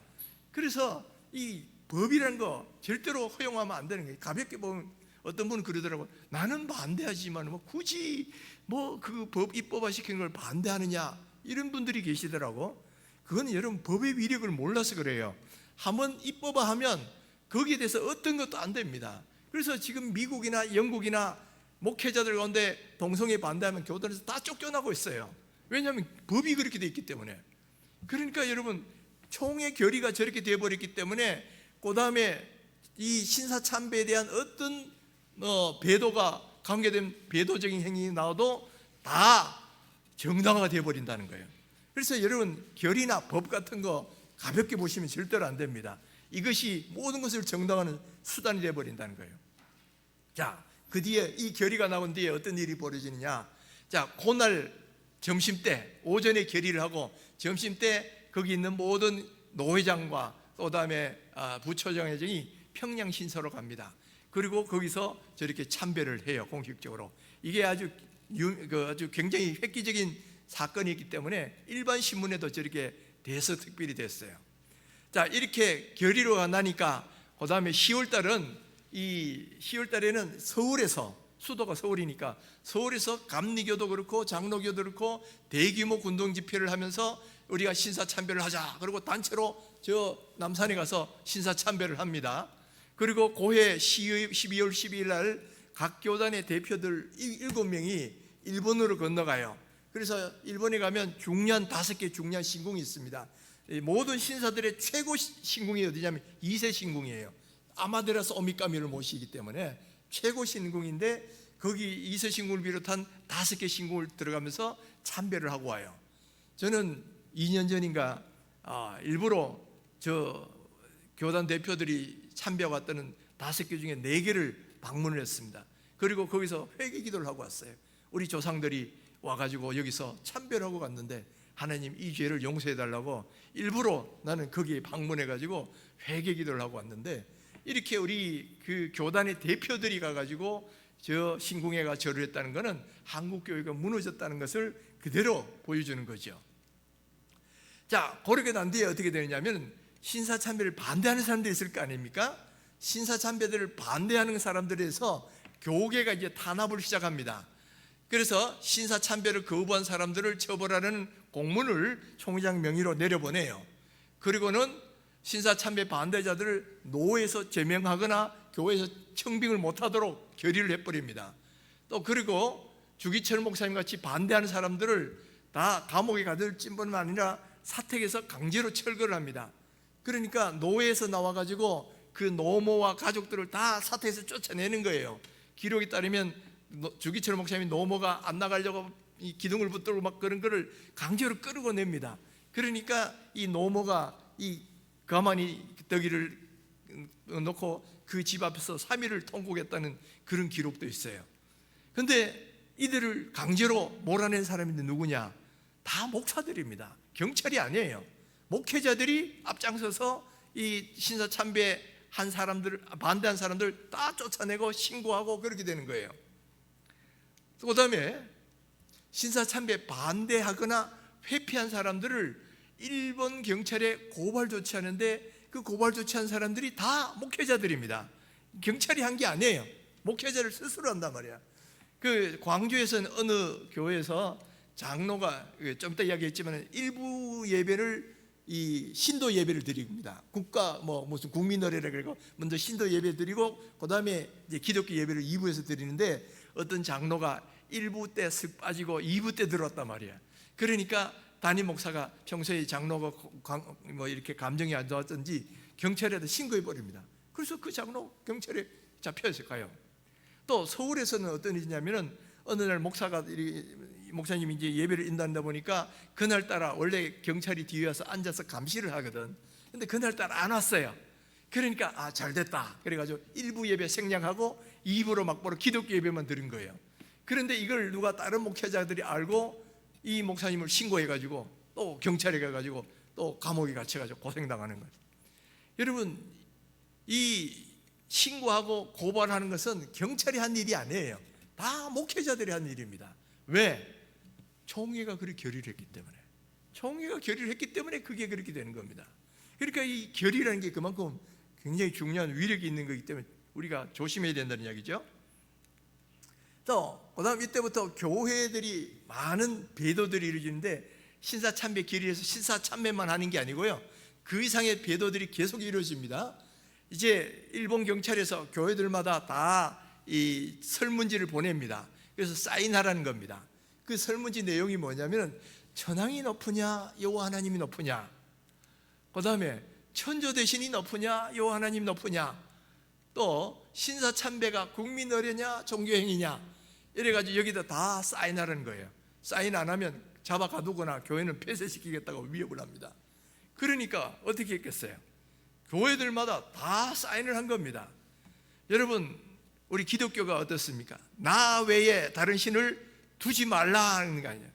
그래서 이 법이라는 거 절대로 허용하면 안 되는 거예요. 가볍게 보면 어떤 분은 그러더라고요. 나는 반대하지만 뭐 굳이 뭐 그 법 입법화 시키는 걸 반대하느냐 이런 분들이 계시더라고. 그건 여러분 법의 위력을 몰라서 그래요. 한번 입법화하면 거기에 대해서 어떤 것도 안 됩니다. 그래서 지금 미국이나 영국이나 목회자들 가운데 동성애 반대하면 교단에서 다 쫓겨나고 있어요. 왜냐하면 법이 그렇게 돼 있기 때문에. 그러니까 여러분, 총회 결의가 저렇게 되어버렸기 때문에 그 다음에 이 신사참배에 대한 어떤 배도가 관계된 배도적인 행위 나와도 다 정당화가 되어버린다는 거예요. 그래서 여러분 결의나 법 같은 거 가볍게 보시면 절대로 안 됩니다. 이것이 모든 것을 정당화하는 수단이 되어버린다는 거예요. 자, 그 뒤에 이 결의가 나온 뒤에 어떤 일이 벌어지느냐. 자, 그날 점심때 오전에 결의를 하고 점심때 거기 있는 모든 노회장과 또 다음에 부처장회장이 평양 신서로 갑니다. 그리고 거기서 저렇게 참배를 해요. 공식적으로. 이게 아주 굉장히 획기적인 사건이기 때문에 일반 신문에도 저렇게 대서특필이 됐어요. 자, 이렇게 결의로 나니까 그 다음에 10월달에는 서울에서, 수도가 서울이니까 서울에서 감리교도 그렇고 장로교도 그렇고 대규모 군동 집회를 하면서 우리가 신사참배를 하자. 그리고 단체로 저 남산에 가서 신사참배를 합니다. 그리고 고해 12월 12일 날 각 교단의 대표들 7명이 일본으로 건너가요. 그래서 일본에 가면 중년 5개 중년 신궁이 있습니다. 모든 신사들의 최고 신궁이 어디냐면 이세 신궁이에요. 아마데라스 오미카미를 모시기 때문에 최고 신궁인데 거기 이세 신궁을 비롯한 5개 신궁을 들어가면서 참배를 하고 와요. 저는 2년 전인가 일부러 저 교단 대표들이 참배하고 왔다는 5개 중에 4개를 방문을 했습니다. 그리고 거기서 회개 기도를 하고 왔어요. 우리 조상들이 와가지고 여기서 참배를 하고 갔는데 하나님 이 죄를 용서해 달라고 일부러 나는 거기에 방문해가지고 회개 기도를 하고 왔는데, 이렇게 우리 그 교단의 대표들이 가가지고 저 신궁에가 절을 했다는 것은 한국 교회가 무너졌다는 것을 그대로 보여주는 거죠. 자, 그렇게 난 뒤에 어떻게 되느냐면 신사참배를 반대하는 사람들이 있을 거 아닙니까? 신사참배들을 반대하는 사람들에서 교계가 이제 탄압을 시작합니다. 그래서 신사참배를 거부한 사람들을 처벌하는 공문을 총회장 명의로 내려보내요. 그리고는 신사참배 반대자들을 노에서 제명하거나 교회에서 청빙을 못하도록 결의를 해버립니다. 또 그리고 주기철 목사님 같이 반대하는 사람들을 다 감옥에 가둘 뿐만 아니라 사택에서 강제로 철거를 합니다. 그러니까 노회에서 나와가지고 그 노모와 가족들을 다 사택에서 쫓아내는 거예요. 기록에 따르면 주기철 목사님이 노모가 안 나가려고 이 기둥을 붙들고 막 그런 거를 강제로 끌고 냅니다. 그러니까 이 노모가 이 가만히 떡이를 놓고 그 집 앞에서 3일을 통곡했다는 그런 기록도 있어요. 그런데 이들을 강제로 몰아낸 사람이 누구냐? 다 목사들입니다. 경찰이 아니에요. 목회자들이 앞장서서 이 신사참배 한 사람들, 반대한 사람들 다 쫓아내고 신고하고 그렇게 되는 거예요. 그 다음에 신사참배 반대하거나 회피한 사람들을 일본 경찰에 고발 조치하는데 그 고발 조치한 사람들이 다 목회자들입니다. 경찰이 한 게 아니에요. 목회자를 스스로 한단 말이야. 그 광주에서는 어느 교회에서 장로가 좀 이따 이야기했지만 일부 예배를 이 신도 예배를 드립니다. 국가 무슨 국민의례라 그러고 먼저 신도 예배 드리고 그 다음에 이제 기독교 예배를 2부에서 드리는데 어떤 장로가 1부 때 슥 빠지고 2부 때 들어왔단 말이야. 그러니까 담임 목사가 평소에 장로가 이렇게 감정이 안 좋았던지 경찰에다 신고해 버립니다. 그래서 그 장로 경찰에 잡혀서 가요. 또 서울에서는 어떤 일이냐면은 어느 날 목사님이 이제 예배를 인도한다 보니까 그날따라 원래 경찰이 뒤에 와서 앉아서 감시를 하거든. 근데 그날따라 안 왔어요. 그러니까 잘 됐다. 그래가지고 1부 예배 생략하고 2부로 막바로 기독교 예배만 드린 거예요. 그런데 이걸 누가 다른 목회자들이 알고 이 목사님을 신고해가지고 또 경찰에 가가지고 또 감옥에 갇혀가지고 고생당하는 거예요. 여러분, 이 신고하고 고발하는 것은 경찰이 한 일이 아니에요. 다 목회자들이 한 일입니다. 왜? 총회가 그렇게 결의를 했기 때문에. 총회가 결의를 했기 때문에 그게 그렇게 되는 겁니다. 그러니까 이 결의라는 게 그만큼 굉장히 중요한 위력이 있는 거기 때문에 우리가 조심해야 된다는 이야기죠. 또 그다음 이때부터 교회들이 많은 배도들이 이루어지는데 신사참배 결의에서 신사참배만 하는 게 아니고요. 그 이상의 배도들이 계속 이루어집니다. 이제 일본 경찰에서 교회들마다 다 이 설문지를 보냅니다. 그래서 사인하라는 겁니다. 그 설문지 내용이 뭐냐면 천황이 높으냐 여호와 하나님이 높으냐, 그 다음에 천조 대신이 높으냐 여호와 하나님 높으냐, 또 신사참배가 국민의례냐 종교행위냐 이래가지고 여기다 다 사인하라는 거예요. 사인 안 하면 잡아 가두거나 교회는 폐쇄시키겠다고 위협을 합니다. 그러니까 어떻게 했겠어요? 교회들마다 다 사인을 한 겁니다. 여러분, 우리 기독교가 어떻습니까? 나 외에 다른 신을 두지 말라는 거 아니에요.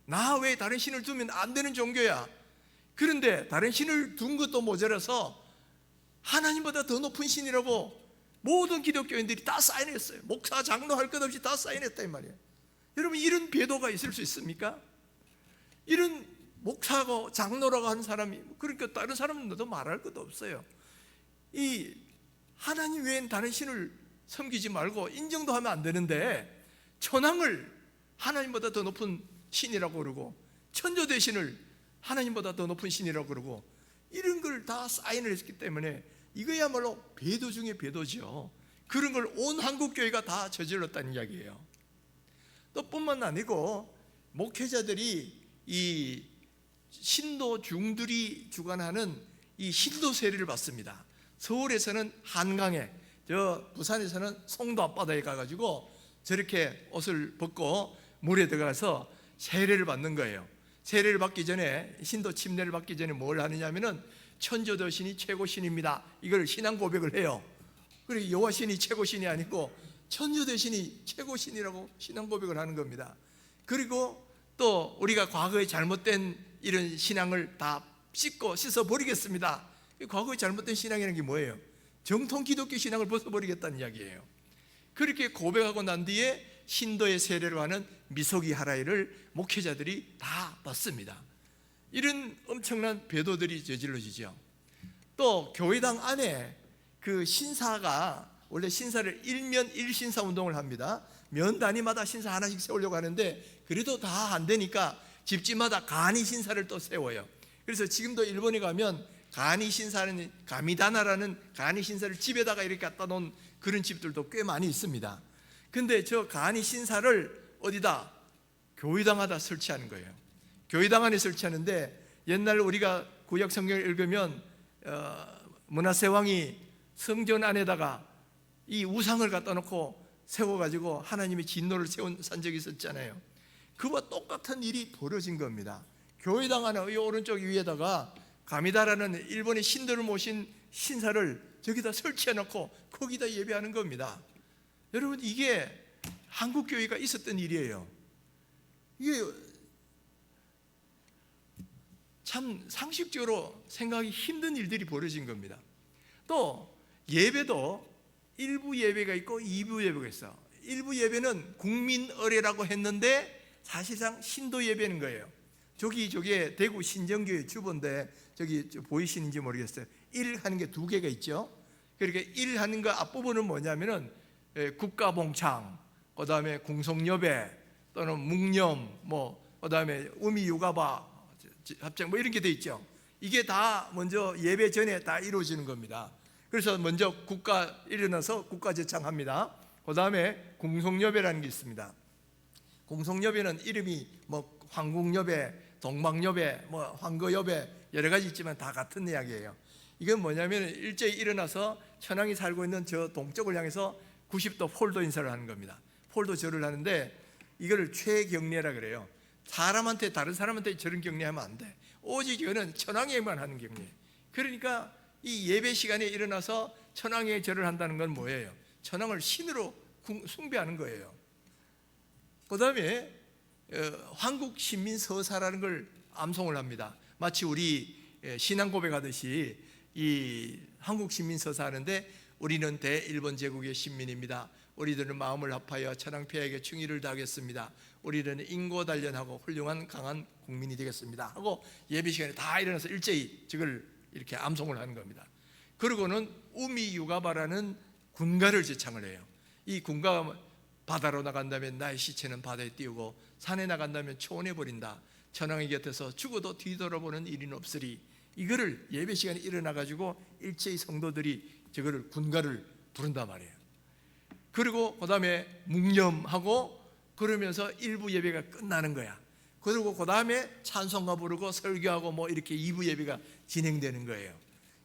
나 외에 다른 신을 두면 안 되는 종교야. 그런데 다른 신을 둔 것도 모자라서 하나님보다 더 높은 신이라고 모든 기독교인들이 다 사인했어요. 목사, 장로 할 것 없이 다 사인했다 이 말이에요. 여러분, 이런 배도가 있을 수 있습니까? 이런 목사고 장로라고 하는 사람이, 그러니까 다른 사람은 더 말할 것도 없어요. 이 하나님 외엔 다른 신을 섬기지 말고 인정도 하면 안 되는데 천황을 하나님보다 더 높은 신이라고 그러고 천조 대신을 하나님보다 더 높은 신이라고 그러고 이런 걸 다 사인을 했기 때문에 이거야말로 배도 중에 배도죠. 그런 걸 온 한국교회가 다 저질렀다는 이야기예요. 또 뿐만 아니고 목회자들이 이 신도 중들이 주관하는 이 신도 세례를 받습니다. 서울에서는 한강에, 저 부산에서는 송도 앞바다에 가가지고 저렇게 옷을 벗고 물에 들어가서 세례를 받는 거예요. 세례를 받기 전에, 신도 침례를 받기 전에 뭘 하느냐면은 천조대신이 최고신입니다, 이걸 신앙 고백을 해요. 그리고 여호와신이 최고신이 아니고 천조대신이 최고신이라고 신앙 고백을 하는 겁니다. 그리고 또 우리가 과거에 잘못된 이런 신앙을 다 씻고 씻어 버리겠습니다. 과거에 잘못된 신앙이라는 게 뭐예요? 정통 기독교 신앙을 벗어버리겠다는 이야기예요. 그렇게 고백하고 난 뒤에 신도의 세례를 하는 미소기 하라이를 목회자들이 다 받습니다. 이런 엄청난 배도들이 저질러지죠. 또 교회당 안에 그 신사가, 원래 신사를 일면 일신사 운동을 합니다. 면 단위마다 신사 하나씩 세우려고 하는데 그래도 다 안 되니까 집집마다 간이 신사를 또 세워요. 그래서 지금도 일본에 가면 간이 신사는, 가미다나라는 간이 신사를 집에다가 이렇게 갖다 놓은 그런 집들도 꽤 많이 있습니다. 근데 저 간이 신사를 어디다? 교회당에다 설치하는 거예요. 교회당 안에 설치하는데, 옛날 우리가 구약 성경을 읽으면 므낫세 왕이 성전 안에다가 이 우상을 갖다 놓고 세워가지고 하나님의 진노를 세운 산 적이 있었잖아요. 그와 똑같은 일이 벌어진 겁니다. 교회당 안에 이 오른쪽 위에다가 가미다라는 일본의 신들을 모신 신사를 저기다 설치해 놓고 거기다 예배하는 겁니다. 여러분, 이게 한국 교회가 있었던 일이에요. 이게 참 상식적으로 생각하기 힘든 일들이 벌어진 겁니다. 또 예배도 1부 예배가 있고 2부 예배가 있어. 1부 예배는 국민의례라고 했는데 사실상 신도 예배는 거예요. 저게 대구 신정교회 주보인데 저기 보이시는지 모르겠어요. 1 하는 게 2개가 있죠. 그러니까 1 하는 거 앞부분은 뭐냐면은 국가봉창, 그 다음에 궁성여배 또는 묵념, 그 다음에 우미유가바 합창 이런 게 돼 있죠. 이게 다 먼저 예배 전에 다 이루어지는 겁니다. 그래서 먼저 국가 일어나서 국가제창합니다. 그 다음에 궁성여배라는 게 있습니다. 궁성여배는 이름이 황궁여배, 동방여배, 황거여배 여러 가지 있지만 다 같은 이야기예요. 이건 뭐냐면 일제히 일어나서 천황이 살고 있는 저 동쪽을 향해서 90도 폴도 인사를 하는 겁니다. 폴도 절을 하는데 이거를 최경례라 그래요. 사람한테, 다른 사람한테 저런 경례하면 안 돼. 오직 이거는 천황에게만 하는 경례. 그러니까 이 예배 시간에 일어나서 천황에 절을 한다는 건 뭐예요? 천황을 신으로 숭배하는 거예요. 그 다음에 한국신민서사라는 걸 암송을 합니다. 마치 우리 신앙 고백하듯이 이 한국신민서사 하는데, 우리는 대일본 제국의 신민입니다. 우리들은 마음을 합하여 천황폐하에게 충의를 다하겠습니다. 우리는 인고단련하고 훌륭한 강한 국민이 되겠습니다 하고 예배 시간에 다 일어나서 일제히 저걸 이렇게 암송을 하는 겁니다. 그리고는 우미유가바라는 군가를 제창을 해요. 이 군가가 바다로 나간다면 나의 시체는 바다에 띄우고 산에 나간다면 초원에 버린다. 천황의 곁에서 죽어도 뒤돌아보는 일은 없으리. 이거를 예배 시간에 일어나가지고 일제히 성도들이 저거를 군가를 부른단 말이에요. 그리고 그 다음에 묵념하고 그러면서 일부 예배가 끝나는 거야. 그리고 그 다음에 찬송가 부르고 설교하고 이렇게 2부 예배가 진행되는 거예요.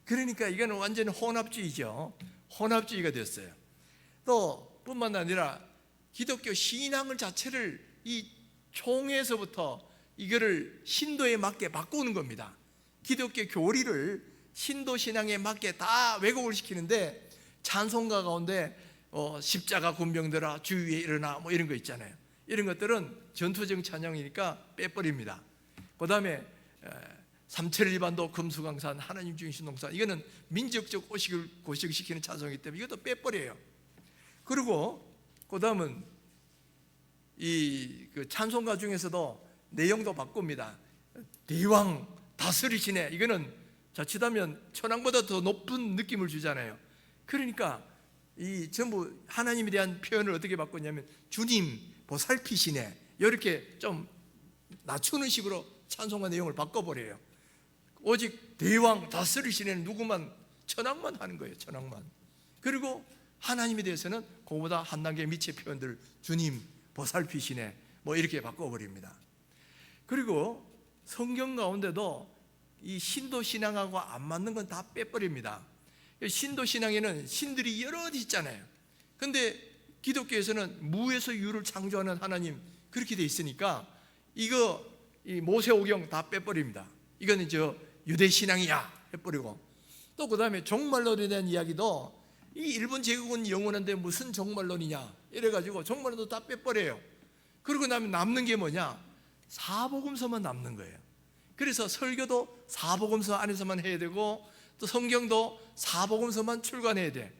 그러니까 이거는 완전 혼합주의죠. 혼합주의가 됐어요. 또 뿐만 아니라 기독교 신앙을 자체를 이 총회에서부터 이거를 신도에 맞게 바꾸는 겁니다. 기독교 교리를 신도 신앙에 맞게 다 왜곡을 시키는데, 찬송가 가운데 십자가 군병들아 주 위에 일어나 뭐 이런 거 있잖아요. 이런 것들은 전투적 찬양이니까 빼버립니다. 그 다음에 삼천리반도 금수강산 하나님 중심 농산, 이거는 민족적 의식을 고식시키는 찬송이기 때문에 이것도 빼버려요. 그리고 그 다음은 그 찬송가 중에서도 내용도 바꿉니다. 대왕 다스리시네, 이거는 자칫하면 천왕보다 더 높은 느낌을 주잖아요. 그러니까 이 전부 하나님에 대한 표현을 어떻게 바꿨냐면 주님 보살피시네, 이렇게 좀 낮추는 식으로 찬송가 내용을 바꿔버려요. 오직 대왕 다스리시는 누구만, 천왕만 하는 거예요. 천왕만. 그리고 하나님에 대해서는 그보다 한 단계 밑의 표현들, 주님 보살피시네 뭐 이렇게 바꿔버립니다. 그리고 성경 가운데도 이 신도 신앙하고 안 맞는 건 다 빼버립니다. 신도 신앙에는 신들이 여럿 있잖아요. 근데 기독교에서는 무에서 유를 창조하는 하나님, 그렇게 돼 있으니까 이거 이 모세오경 다 빼버립니다. 이거는 유대 신앙이야 해버리고, 또 그 다음에 종말론에 대한 이야기도 이 일본 제국은 영원한데 무슨 종말론이냐 이래가지고 종말론도 다 빼버려요. 그러고 나면 남는 게 뭐냐, 사복음서만 남는 거예요. 그래서 설교도 사복음서 안에서만 해야 되고, 또 성경도 사복음서만 출간해야 돼.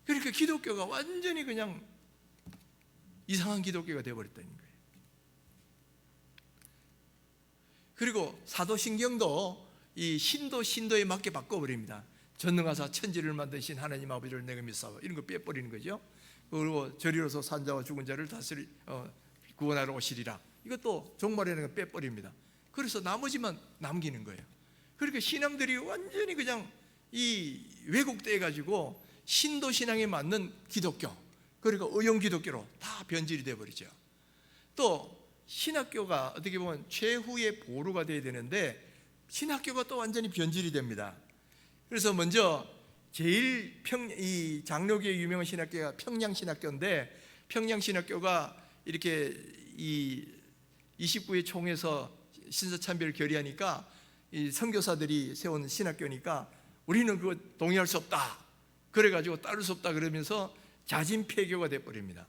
그러니까 기독교가 완전히 그냥 이상한 기독교가 되어버렸다는 거예요. 그리고 사도신경도 이 신도에 맞게 바꿔버립니다. 전능하사 천지를 만드신 하나님 아버지를 내가 믿사오, 이런 거 빼버리는 거죠. 그리고 저리로서 산자와 죽은 자를 구원하러 오시리라, 이것도 종말이라는 거 빼버립니다. 그래서 나머지만 남기는 거예요. 그러니까 신앙들이 완전히 그냥 이 왜곡돼 가지고 신도 신앙에 맞는 기독교, 그리고 의용 기독교로 다 변질이 돼 버리죠. 또 신학교가 어떻게 보면 최후의 보루가 돼야 되는데 신학교가 또 완전히 변질이 됩니다. 그래서 먼저 제일 이 장로교의 유명한 신학교가 평양신학교인데, 평양신학교가 이렇게 이 29회 총에서 신사참배를 결의하니까 이 선교사들이 세운 신학교니까 우리는 그거 동의할 수 없다, 그래가지고 따를 수 없다 그러면서 자진 폐교가 돼버립니다.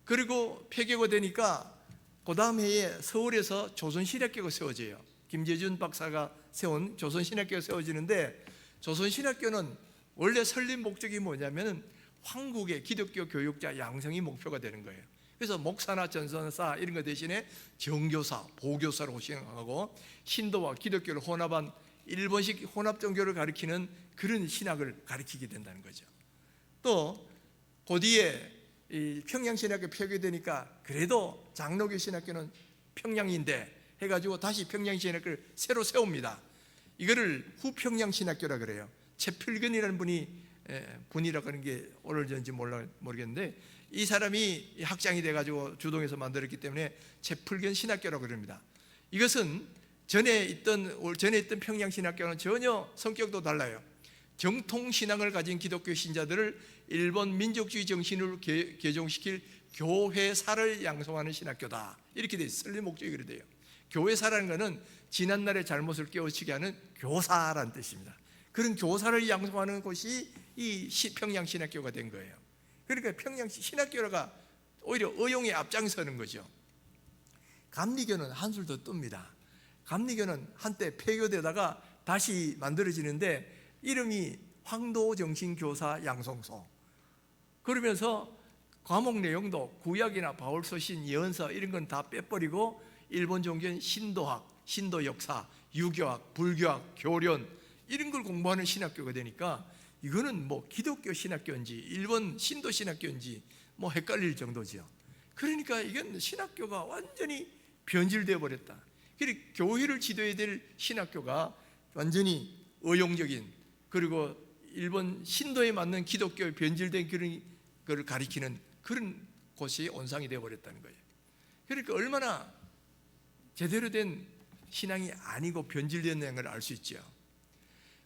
그리고 폐교가 되니까 그 다음 해에 서울에서 조선신학교가 세워져요. 김재준 박사가 세운 조선신학교가 세워지는데, 조선신학교는 원래 설립 목적이 뭐냐면 황국의 기독교 교육자 양성이 목표가 되는 거예요. 그래서 목사나 전선사 이런 거 대신에 정교사, 보교사로 신앙하고 신도와 기독교를 혼합한 일본식 혼합 종교를 가리키는 그런 신학을 가리키게 된다는 거죠. 또 그 뒤에 이 평양신학교 폐교되니까 그래도 장로교 신학교는 평양인데 해가지고 다시 평양신학교를 새로 세웁니다. 이거를 후평양신학교라 그래요. 채필근이라는 분이라고 하는 게 오늘전지 모르겠는데, 이 사람이 학장이 돼가지고 주동해서 만들었기 때문에 채필근 신학교라고 그럽니다. 이것은 전에 있던 평양신학교는 전혀 성격도 달라요. 정통신앙을 가진 기독교 신자들을 일본 민족주의 정신으로 개종시킬 교회사를 양성하는 신학교다, 이렇게 돼 있어요. 설립 목적이 그래 돼요. 교회사라는 것은 지난날의 잘못을 깨우치게 하는 교사라는 뜻입니다. 그런 교사를 양성하는 곳이 이 평양신학교가 된 거예요. 그러니까 평양신학교가 오히려 의용에 앞장서는 거죠. 감리교는 한술 더 뜹니다. 감리교는 한때 폐교되다가 다시 만들어지는데 이름이 황도정신교사 양성소. 그러면서 과목 내용도 구약이나 바울서신, 예언서 이런 건 다 빼버리고 일본 종교는 신도학, 신도 역사, 유교학, 불교학, 교련 이런 걸 공부하는 신학교가 되니까 이거는 뭐 기독교 신학교인지 일본 신도 신학교인지 뭐 헷갈릴 정도지요. 그러니까 이건 신학교가 완전히 변질되어 버렸다. 그리고 교회를 지도해야 될 신학교가 완전히 의용적인, 그리고 일본 신도에 맞는 기독교의 변질된 그런 걸 가리키는 그런 곳이 온상이 되어 버렸다는 거예요. 그러니까 얼마나 제대로 된 신앙이 아니고 변질됐다는 걸 알 수 있죠.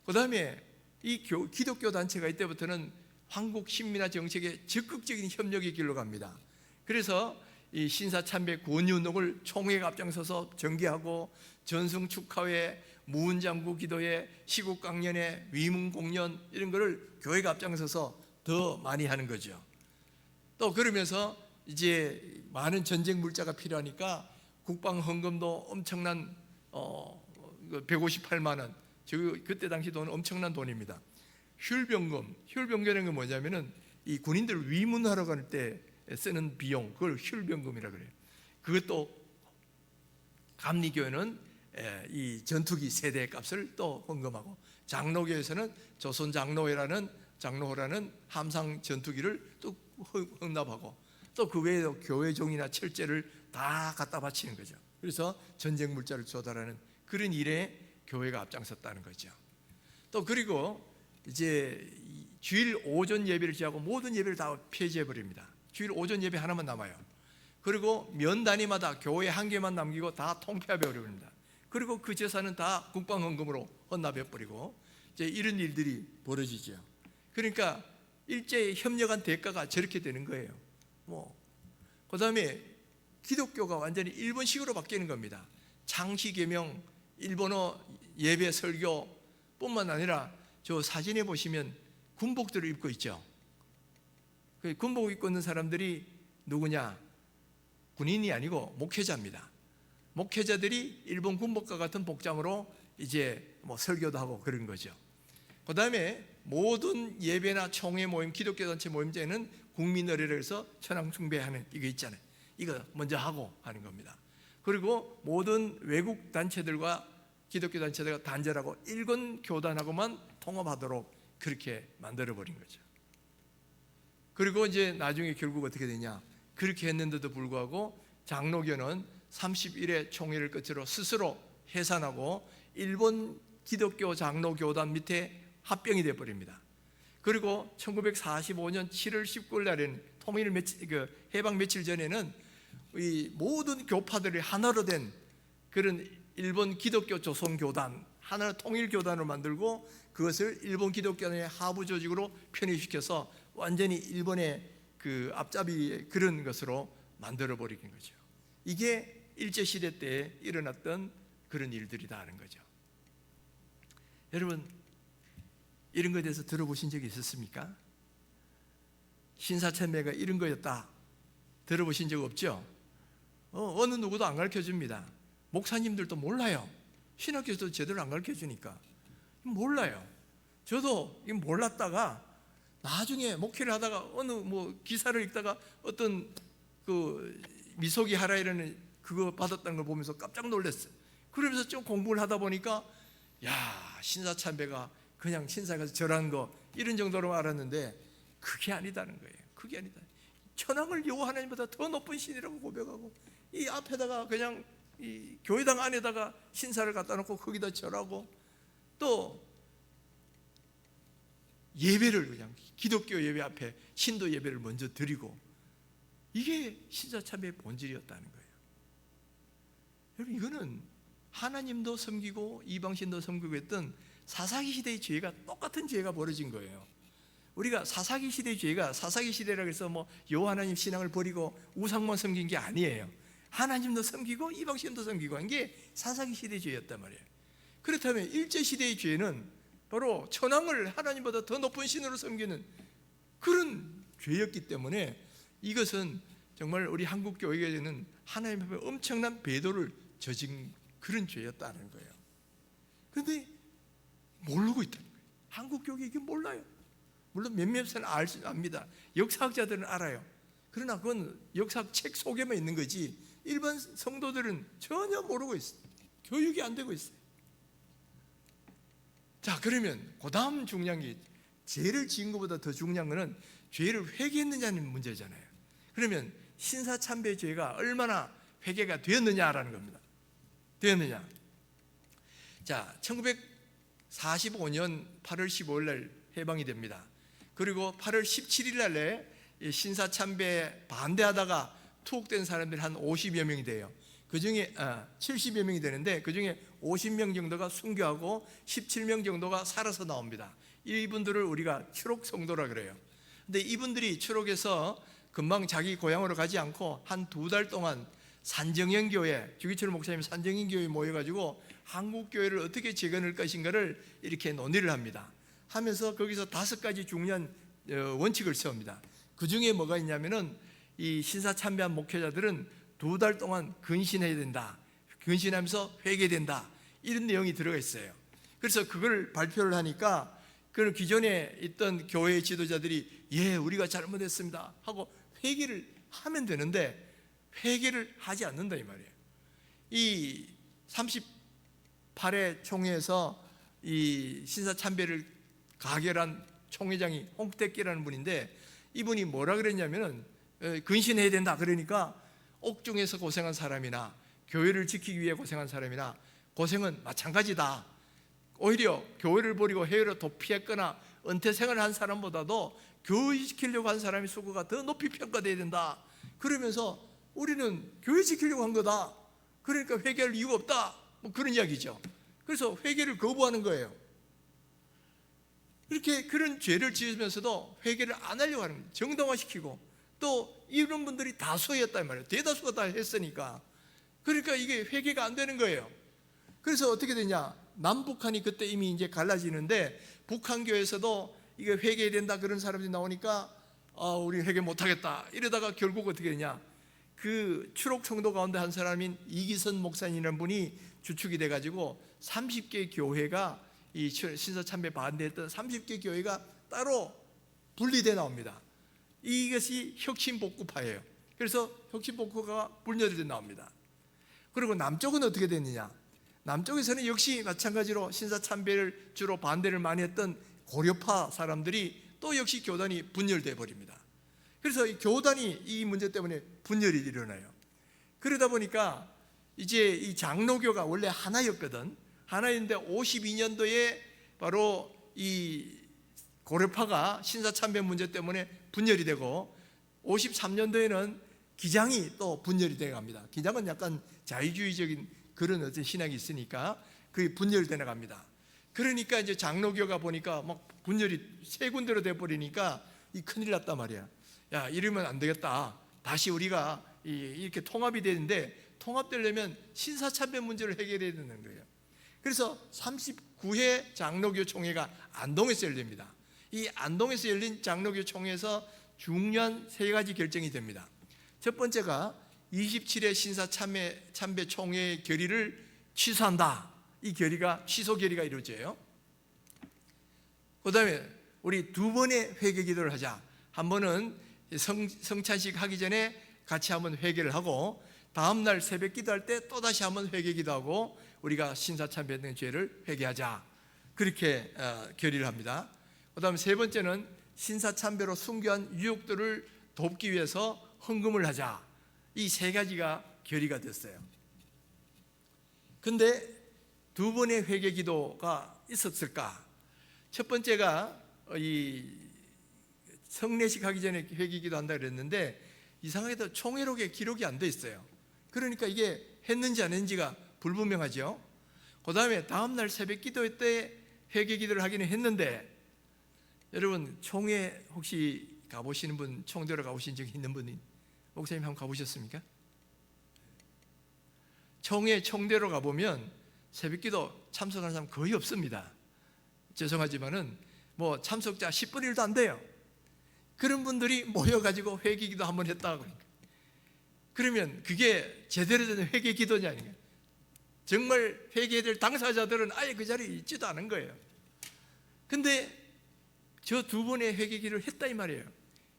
그 다음에 이 기독교 단체가 이때부터는 한국 신민화 정책에 적극적인 협력의 길로 갑니다. 그래서 이 신사참배 구원운동을 총회가 앞장서서 전개하고 전승 축하회, 무은장구 기도회, 시국강연회, 위문공연 이런 거를 교회가 앞장서서 더 많이 하는 거죠. 또 그러면서 이제 많은 전쟁 물자가 필요하니까 국방 헌금도 엄청난 158만 원, 그때 당시 돈은 엄청난 돈입니다. 혈병금은 뭐냐면은 이 군인들 위문하러 갈 때 쓰는 비용, 그걸 혈병금이라 그래요. 그것도 감리교회는 이 전투기 세대의 값을 또 헌금하고, 장로교에서는 조선 장로회라는 함상 전투기를 또 헌납하고, 또 그 외에도 교회종이나 철제를 다 갖다 바치는 거죠. 그래서 전쟁 물자를 조달하는 그런 일에 교회가 앞장섰다는 거죠. 또 그리고 이제 주일 오전 예배를 제하고 모든 예배를 다 폐지해 버립니다. 주일 오전 예배 하나만 남아요. 그리고 면 단위마다 교회 한 개만 남기고 다 통폐합해 버립니다. 그리고 그 재산은 다 국방헌금으로 헌납해 버리고, 이제 이런 일들이 벌어지죠. 그러니까 일제히 협력한 대가가 저렇게 되는 거예요. 그 다음에 기독교가 완전히 일본식으로 바뀌는 겁니다. 창시개명, 일본어 예배 설교 뿐만 아니라 저 사진에 보시면 군복들을 입고 있죠. 그 군복 입고 있는 사람들이 누구냐? 군인이 아니고 목회자입니다. 목회자들이 일본 군복과 같은 복장으로 이제 설교도 하고 그런 거죠. 그 다음에 모든 예배나 총회 모임, 기독교 단체 모임제는 국민 의례를 해서 천황 숭배하는 이거 있잖아요. 이거 먼저 하고 하는 겁니다. 그리고 모든 외국 단체들과 기독교 단체들과 단절하고 일본 교단하고만 통합하도록 그렇게 만들어버린 거죠. 그리고 이제 나중에 결국 어떻게 되냐? 그렇게 했는데도 불구하고 장로교는 31회 총회를 끝으로 스스로 해산하고 일본 기독교 장로교단 밑에 합병이 되어버립니다. 그리고 1945년 7월 19일 날에는 해방 며칠 전에는 이 모든 교파들이 하나로 된 그런 일본 기독교 조선교단, 하나 통일교단을 만들고 그것을 일본 기독교단의 하부 조직으로 편입시켜서 완전히 일본의 그 앞잡이 그런 것으로 만들어 버리는 거죠. 이게 일제시대 때 일어났던 그런 일들이다 하는 거죠. 여러분, 이런 것에 대해서 들어보신 적이 있었습니까? 신사참배가 이런 거였다 들어보신 적 없죠? 어느 누구도 안 가르쳐줍니다. 목사님들도 몰라요. 신학교에서도 제대로 안 가르쳐주니까 몰라요. 저도 몰랐다가 나중에 목회를 하다가 어느 기사를 읽다가 어떤 그 미소기 하라이라는 그거 받았다는 걸 보면서 깜짝 놀랐어요. 그러면서 좀 공부를 하다 보니까 야, 신사참배가 그냥 신사에 가서 절하는 거 이런 정도로 알았는데 그게 아니다는 거예요. 그게 아니다. 천황을 여호와 하나님보다 더 높은 신이라고 고백하고 이 앞에다가 그냥 이 교회당 안에다가 신사를 갖다 놓고 거기다 절하고 또 예배를 그냥 기독교 예배 앞에 신도 예배를 먼저 드리고 이게 신사참배의 본질이었다는 거예요. 여러분, 이거는 하나님도 섬기고 이방신도 섬기고 했던 사사기 시대의 죄가 똑같은 죄가 벌어진 거예요. 우리가 사사기 시대의 죄가 사사기 시대라고 해서 여호와 하나님 신앙을 버리고 우상만 섬긴 게 아니에요. 하나님도 섬기고 이방신도 섬기고 한 게 사사기 시대의 죄였단 말이에요. 그렇다면 일제시대의 죄는 바로 천황을 하나님보다 더 높은 신으로 섬기는 그런 죄였기 때문에 이것은 정말 우리 한국 교회에는 하나님 앞에 엄청난 배도를 저진 그런 죄였다는 거예요. 그런데 모르고 있다는 거예요. 한국 교회 이게 몰라요. 물론 몇몇은 압니다. 역사학자들은 알아요. 그러나 그건 역사학 책 속에만 있는 거지 일반 성도들은 전혀 모르고 있어요. 교육이 안 되고 있어요. 자, 그러면 그 다음 중요한 게 죄를 지은 것보다 더 중요한 것은 죄를 회개했느냐는 문제잖아요. 그러면 신사참배 죄가 얼마나 회개가 되었느냐라는 겁니다. 되었느냐? 자, 1945년 8월 15일 날 해방이 됩니다. 그리고 8월 17일 날에 신사참배에 반대하다가 투옥된 사람들이 한 50여 명이 돼요. 그 중에 70여 명이 되는데 그 중에 50명 정도가 순교하고 17명 정도가 살아서 나옵니다. 이분들을 우리가 추록 성도라 그래요. 근데 이분들이 추록에서 금방 자기 고향으로 가지 않고 한 2달 동안 산정연교회, 주기철 목사님 산정연교회에 모여가지고 한국교회를 어떻게 재건할 것인가를 이렇게 논의를 합니다. 하면서 거기서 5가지 중요한 원칙을 세웁니다. 그 중에 뭐가 있냐면은 이 신사참배한 목회자들은 2달 동안 근신해야 된다, 근신하면서 회개된다, 이런 내용이 들어가 있어요. 그래서 그걸 발표를 하니까 그 기존에 있던 교회의 지도자들이 예, 우리가 잘못했습니다 하고 회개를 하면 되는데 회개를 하지 않는다 이 말이에요. 이 38회 총회에서 이 신사참배를 가결한 총회장이 홍택기라는 분인데, 이분이 뭐라 그랬냐면은 근신해야 된다 그러니까 옥중에서 고생한 사람이나 교회를 지키기 위해 고생한 사람이나 고생은 마찬가지다. 오히려 교회를 버리고 해외로 도피했거나 은퇴 생활을 한 사람보다도 교회 지키려고 한 사람의 수고가 더 높이 평가돼야 된다. 그러면서 우리는 교회 지키려고 한 거다, 그러니까 회개할 이유가 없다, 뭐 그런 이야기죠. 그래서 회개를 거부하는 거예요. 이렇게 그런 죄를 지으면서도 회개를 안 하려고 하는 거예요. 정당화시키고, 또 이런 분들이 다수였단 말이에요. 대다수가 다 했으니까. 그러니까 이게 회개가 안 되는 거예요. 그래서 어떻게 되냐, 남북한이 그때 이미 이제 갈라지는데 북한교에서도 이게 회개해야 된다 그런 사람들이 나오니까 우리 회개 못하겠다 이러다가 결국 어떻게 되냐, 그 추록 총도 가운데 한 사람인 이기선 목사님이라는 분이 주축이 돼가지고 30개 교회가 이 신사참배 반대했던 30개 교회가 따로 분리돼 나옵니다. 이것이 혁신복구파예요. 그래서 혁신복구가 분열돼 나옵니다. 그리고 남쪽은 어떻게 됐느냐, 남쪽에서는 역시 마찬가지로 신사참배를 주로 반대를 많이 했던 고려파 사람들이 또 역시 교단이 분열돼 버립니다. 그래서 이 교단이 이 문제 때문에 분열이 일어나요. 그러다 보니까 이제 이 장로교가 원래 하나였거든. 하나였는데 52년도에 바로 이 고려파가 신사참배 문제 때문에 분열이 되고 53년도에는 기장이 또 분열이 되어 갑니다. 기장은 약간 자유주의적인 그런 어떤 신학이 있으니까 그게 분열되어 나갑니다. 그러니까 이제 장로교가 보니까 막 분열이 세 군데로 돼 버리니까 이 큰일 났단 말이야. 야, 이러면 안 되겠다. 다시 우리가 이렇게 통합이 되는데, 통합되려면 신사참배 문제를 해결해야 되는 거예요. 그래서 39회 장로교 총회가 안동에서 열립니다. 이 안동에서 열린 장로교 총회에서 중요한 3가지 결정이 됩니다. 첫 번째가 27회 신사참배 총회의 결의를 취소한다. 이 결의가 취소 결의가 이루어져요. 그 다음에 우리 2번의 회개 기도를 하자. 한 번은 성찬식 하기 전에 같이 한번 회개를 하고, 다음날 새벽 기도할 때 또 다시 한번 회개 기도하고 우리가 신사참배된 죄를 회개하자. 그렇게 결의를 합니다. 그 다음에 3번째는 신사참배로 순교한 유족들을 돕기 위해서 헌금을 하자. 이 3가지가 결의가 됐어요. 근데 2번의 회개 기도가 있었을까? 첫 번째가 이 성례식 하기 전에 회개 기도한다 그랬는데, 이상하게도 총회록에 기록이 안 돼 있어요. 그러니까 이게 했는지 안 했는지가 불분명하죠. 그 다음에 다음날 새벽 기도 때 회개 기도를 하기는 했는데, 여러분 총회 혹시 가보시는 분, 총대로 가보신 적 있는 분이, 목사님 한번 가보셨습니까? 총대로 가보면 새벽 기도 참석하는 사람 거의 없습니다. 죄송하지만은 뭐 참석자 10분의 1도 안 돼요. 그런 분들이 모여가지고 회개 기도 한번 했다고 그러니까. 그러면 그게 제대로 된 회개 기도냐 아닌가? 정말 회개해야 될 당사자들은 아예 그 자리에 있지도 않은 거예요. 근데 저 2번의 회개 기도를 했다 이 말이에요.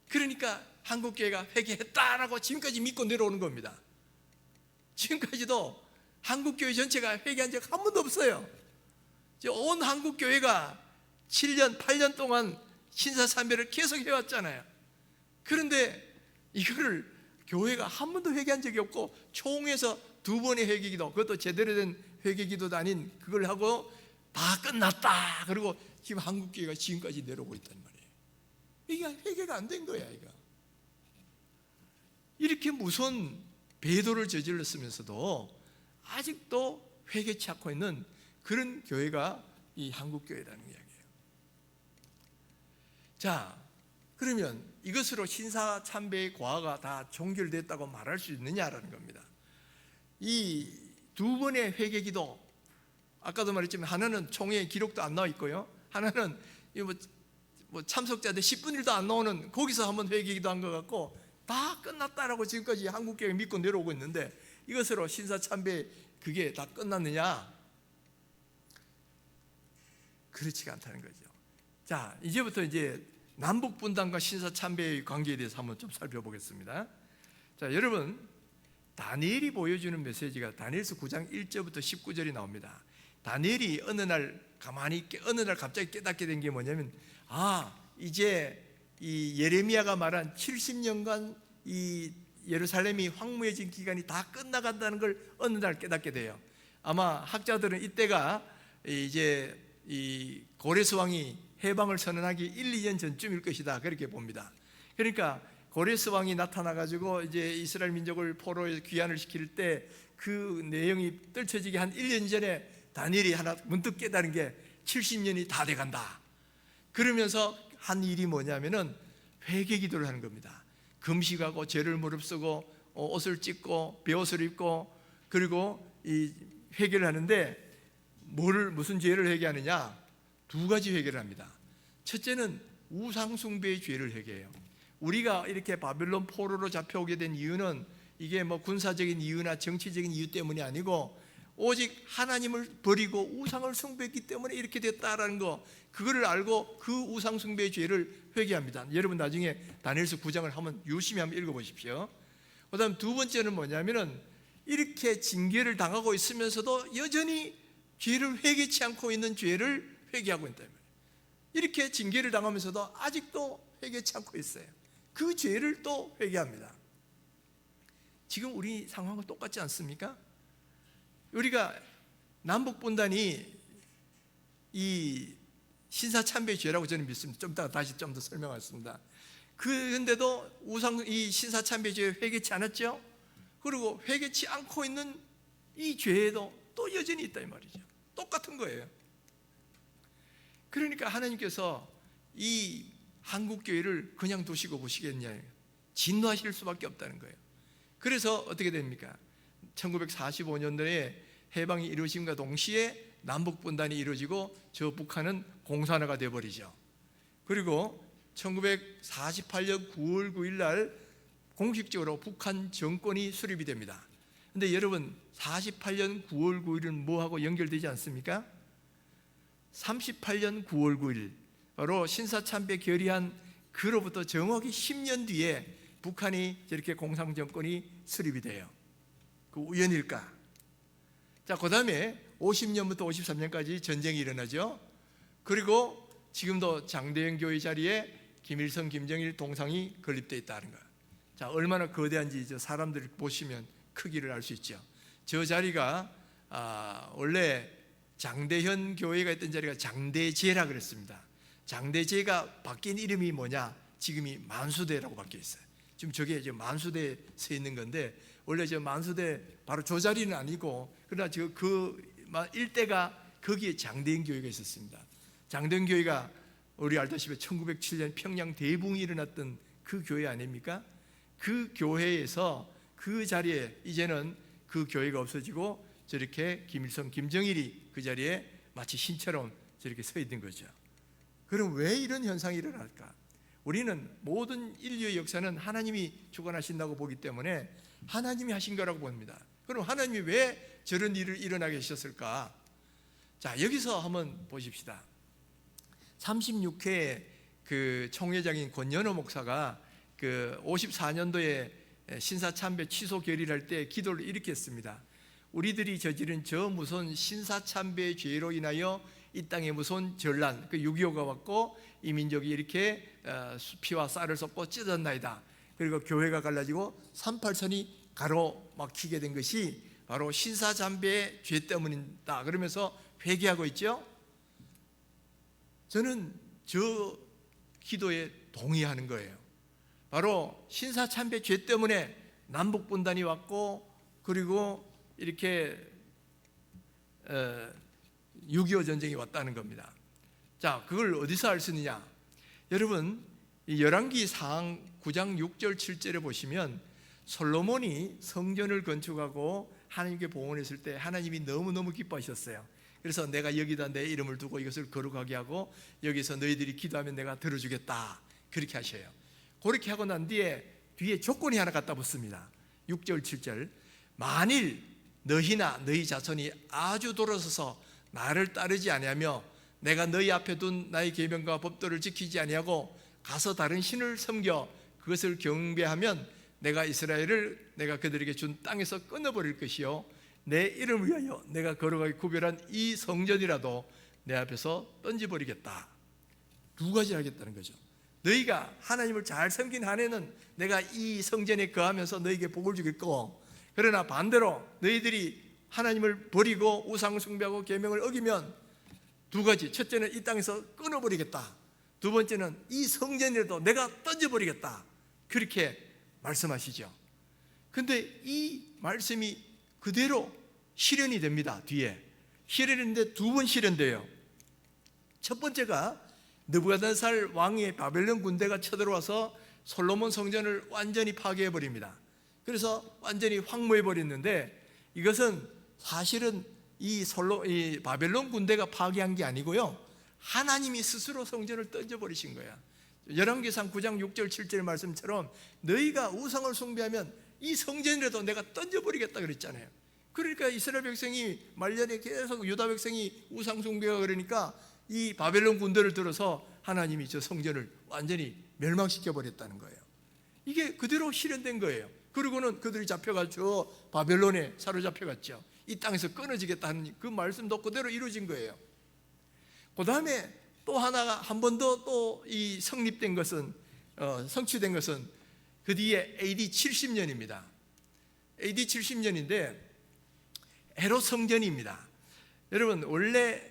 그러니까 한국교회가 회개했다라고 지금까지 믿고 내려오는 겁니다. 지금까지도 한국교회 전체가 회개한 적 한 번도 없어요. 온 한국교회가 7년, 8년 동안 신사참배를 계속 해왔잖아요. 그런데 이거를 교회가 한 번도 회개한 적이 없고, 총회에서 2번의 회개기도, 그것도 제대로 된 회개기도도 아닌 그걸 하고 다 끝났다. 그리고 지금 한국교회가 지금까지 내려오고 있단 말이에요. 이게 회개가 안 된 거야. 이거 이렇게 무서운 배도를 저질렀으면서도 아직도 회개치 않고 있는 그런 교회가 이 한국교회라는 이야기예요. 자, 그러면 이것으로 신사참배의 과가 다 종결됐다고 말할 수 있느냐라는 겁니다. 이 두 번의 회개기도, 아까도 말했지만 하나는 총회에 기록도 안 나와 있고요, 하나는 참석자들 10분의 1도 안 나오는 거기서 한번 회개기도 한 것 같고, 다 끝났다라고 지금까지 한국교회 믿고 내려오고 있는데 이것으로 신사참배 그게 다 끝났느냐? 그렇지가 않다는 거죠. 자, 이제부터 이제 남북분단과 신사참배의 관계에 대해서 한번 좀 살펴보겠습니다. 자, 여러분, 다니엘이 보여주는 메시지가 다니엘서 9장 1절부터 19절이 나옵니다. 다니엘이 어느 날 갑자기 깨닫게 된 게 뭐냐면, 이제 이 예레미야가 말한 70년간 이 예루살렘이 황무해진 기간이 다 끝나간다는 걸 어느 날 깨닫게 돼요. 아마 학자들은 이때가 이제 이 고레스 왕이 해방을 선언하기 1, 2년 전쯤일 것이다, 그렇게 봅니다. 그러니까 고레스 왕이 나타나 가지고 이제 이스라엘 민족을 포로에 귀환을 시킬 때 그 내용이 떨쳐지기 한 1년 전에 다니엘이 하나 문득 깨달은 게 70년이 다 돼간다. 그러면서 한 일이 뭐냐면은 회개 기도를 하는 겁니다. 금식하고 죄를 무릅쓰고 옷을 찢고 베옷을 입고, 그리고 이 회개를 하는데 무슨 죄를 회개하느냐? 두 가지 회개를 합니다. 첫째는 우상숭배의 죄를 회개해요. 우리가 이렇게 바벨론 포로로 잡혀오게 된 이유는 이게 뭐 군사적인 이유나 정치적인 이유 때문이 아니고 오직 하나님을 버리고 우상을 숭배했기 때문에 이렇게 됐다라는 거, 그거를 알고 그 우상 숭배의 죄를 회개합니다. 여러분 나중에 다니엘서 9장을 한번 유심히 한번 읽어보십시오. 그 다음 두 번째는 뭐냐면은 이렇게 징계를 당하고 있으면서도 여전히 죄를 회개치 않고 있는 죄를 회개하고 있다. 이렇게 징계를 당하면서도 아직도 회개치 않고 있어요. 그 죄를 또 회개합니다. 지금 우리 상황과 똑같지 않습니까? 우리가 남북분단이 이 신사참배의 죄라고 저는 믿습니다. 좀 이따가 다시 좀 더 설명하겠습니다. 그런데도 이 신사참배의 죄 회개치 않았죠? 그리고 회개치 않고 있는 이 죄에도 또 여전히 있다 이 말이죠. 똑같은 거예요. 그러니까 하나님께서 이 한국교회를 그냥 두시고 보시겠냐, 진노하실 수밖에 없다는 거예요. 그래서 어떻게 됩니까? 1945년도에 해방이 이루어짐과 동시에 남북분단이 이루어지고 저 북한은 공산화가 되어버리죠. 그리고 1948년 9월 9일 날 공식적으로 북한 정권이 수립이 됩니다. 그런데 여러분, 48년 9월 9일은 뭐하고 연결되지 않습니까? 38년 9월 9일 바로 신사참배 결의한 그로부터 정확히 10년 뒤에 북한이 저렇게 공산정권이 수립이 돼요. 그 우연일까? 자, 그 다음에 50년부터 53년까지 전쟁이 일어나죠. 그리고 지금도 장대현 교회 자리에 김일성, 김정일 동상이 건립되어 있다는 거예요. 자, 얼마나 거대한지 저 사람들을 보시면 크기를 알 수 있죠. 저 자리가 원래 장대현 교회가 있던 자리가 장대제라 그랬습니다. 장대제가 바뀐 이름이 뭐냐? 지금이 만수대라고 바뀌어 있어요. 지금 저게 이제 만수대에 서 있는 건데, 원래 저 만수대 바로 저 자리는 아니고, 그러나 그 일대가 거기에 장대현 교회가 있었습니다. 장대현 교회가 우리 알다시피 1907년 평양 대붕이 일어났던 그 교회 아닙니까? 그 교회에서 그 자리에 이제는 그 교회가 없어지고 저렇게 김일성, 김정일이 그 자리에 마치 신처럼 저렇게 서 있는 거죠. 그럼 왜 이런 현상이 일어날까? 우리는 모든 인류의 역사는 하나님이 주관하신다고 보기 때문에 하나님이 하신 거라고 봅니다. 그럼 하나님이 왜 저런 일을 일어나게 하셨을까? 자, 여기서 한번 보십시다. 36회 그 총회장인 권연호 목사가 그 54년도에 신사참배 취소 결의할 때 기도를 이렇게 했습니다. 우리들이 저지른 저 무서운 신사참배의 죄로 인하여 이 땅에 무서운 전란, 그 6.25가 왔고 이 민족이 이렇게 피와 쌀을 쏟고 찢었나이다. 그리고 교회가 갈라지고 38선이 가로막히게 된 것이 바로 신사참배의 죄 때문이다. 그러면서 회개하고 있죠. 저는 저 기도에 동의하는 거예요. 바로 신사참배 죄 때문에 남북분단이 왔고, 그리고 이렇게 6.25 전쟁이 왔다는 겁니다. 자, 그걸 어디서 알 수 있느냐? 여러분, 이 열왕기상 9장 6절 7절에 보시면 솔로몬이 성전을 건축하고 하나님께 봉헌했을 때 하나님이 너무너무 기뻐하셨어요. 그래서 내가 여기다 내 이름을 두고 이것을 거룩하게 하고 여기서 너희들이 기도하면 내가 들어주겠다, 그렇게 하셔요. 그렇게 하고 난 뒤에 조건이 하나 갖다 붙습니다. 6절 7절, 만일 너희나 너희 자손이 아주 돌아서서 나를 따르지 아니하며 내가 너희 앞에 둔 나의 계명과 법도를 지키지 아니하고 가서 다른 신을 섬겨 그것을 경배하면 내가 이스라엘을 내가 그들에게 준 땅에서 끊어버릴 것이요 내 이름을 위하여 내가 거룩하게 구별한 이 성전이라도 내 앞에서 던져버리겠다. 두 가지를 하겠다는 거죠. 너희가 하나님을 잘 섬긴 한해는 내가 이 성전에 거하면서 너희에게 복을 주겠고, 그러나 반대로 너희들이 하나님을 버리고 우상 숭배하고 계명을 어기면 두 가지, 첫째는 이 땅에서 끊어버리겠다, 두 번째는 이 성전이라도 내가 던져버리겠다, 그렇게 말씀하시죠. 근데 이 말씀이 그대로 실현이 됩니다. 뒤에 실현인데 두 번 실현돼요. 첫 번째가 느부갓네살 왕의 바벨론 군대가 쳐들어와서 솔로몬 성전을 완전히 파괴해 버립니다. 그래서 완전히 황무해 버렸는데, 이것은 사실은 이 바벨론 군대가 파괴한 게 아니고요, 하나님이 스스로 성전을 던져버리신 거야. 열왕기상 9장 6절 7절 말씀처럼 너희가 우상을 숭배하면 이 성전이라도 내가 던져버리겠다 그랬잖아요. 그러니까 이스라엘 백성이 말년에 계속 유다 백성이 우상 숭배가 그러니까 이 바벨론 군대를 들어서 하나님이 저 성전을 완전히 멸망시켜 버렸다는 거예요. 이게 그대로 실현된 거예요. 그리고는 그들이 잡혀가지고 바벨론에 사로잡혀갔죠. 이 땅에서 끊어지겠다는 그 말씀도 그대로 이루어진 거예요. 그 다음에 또 하나가 한 번 더 또 이 성립된 것은 성취된 것은 그 뒤에 AD 70년입니다. AD 70년인데 헤롯 성전입니다. 여러분, 원래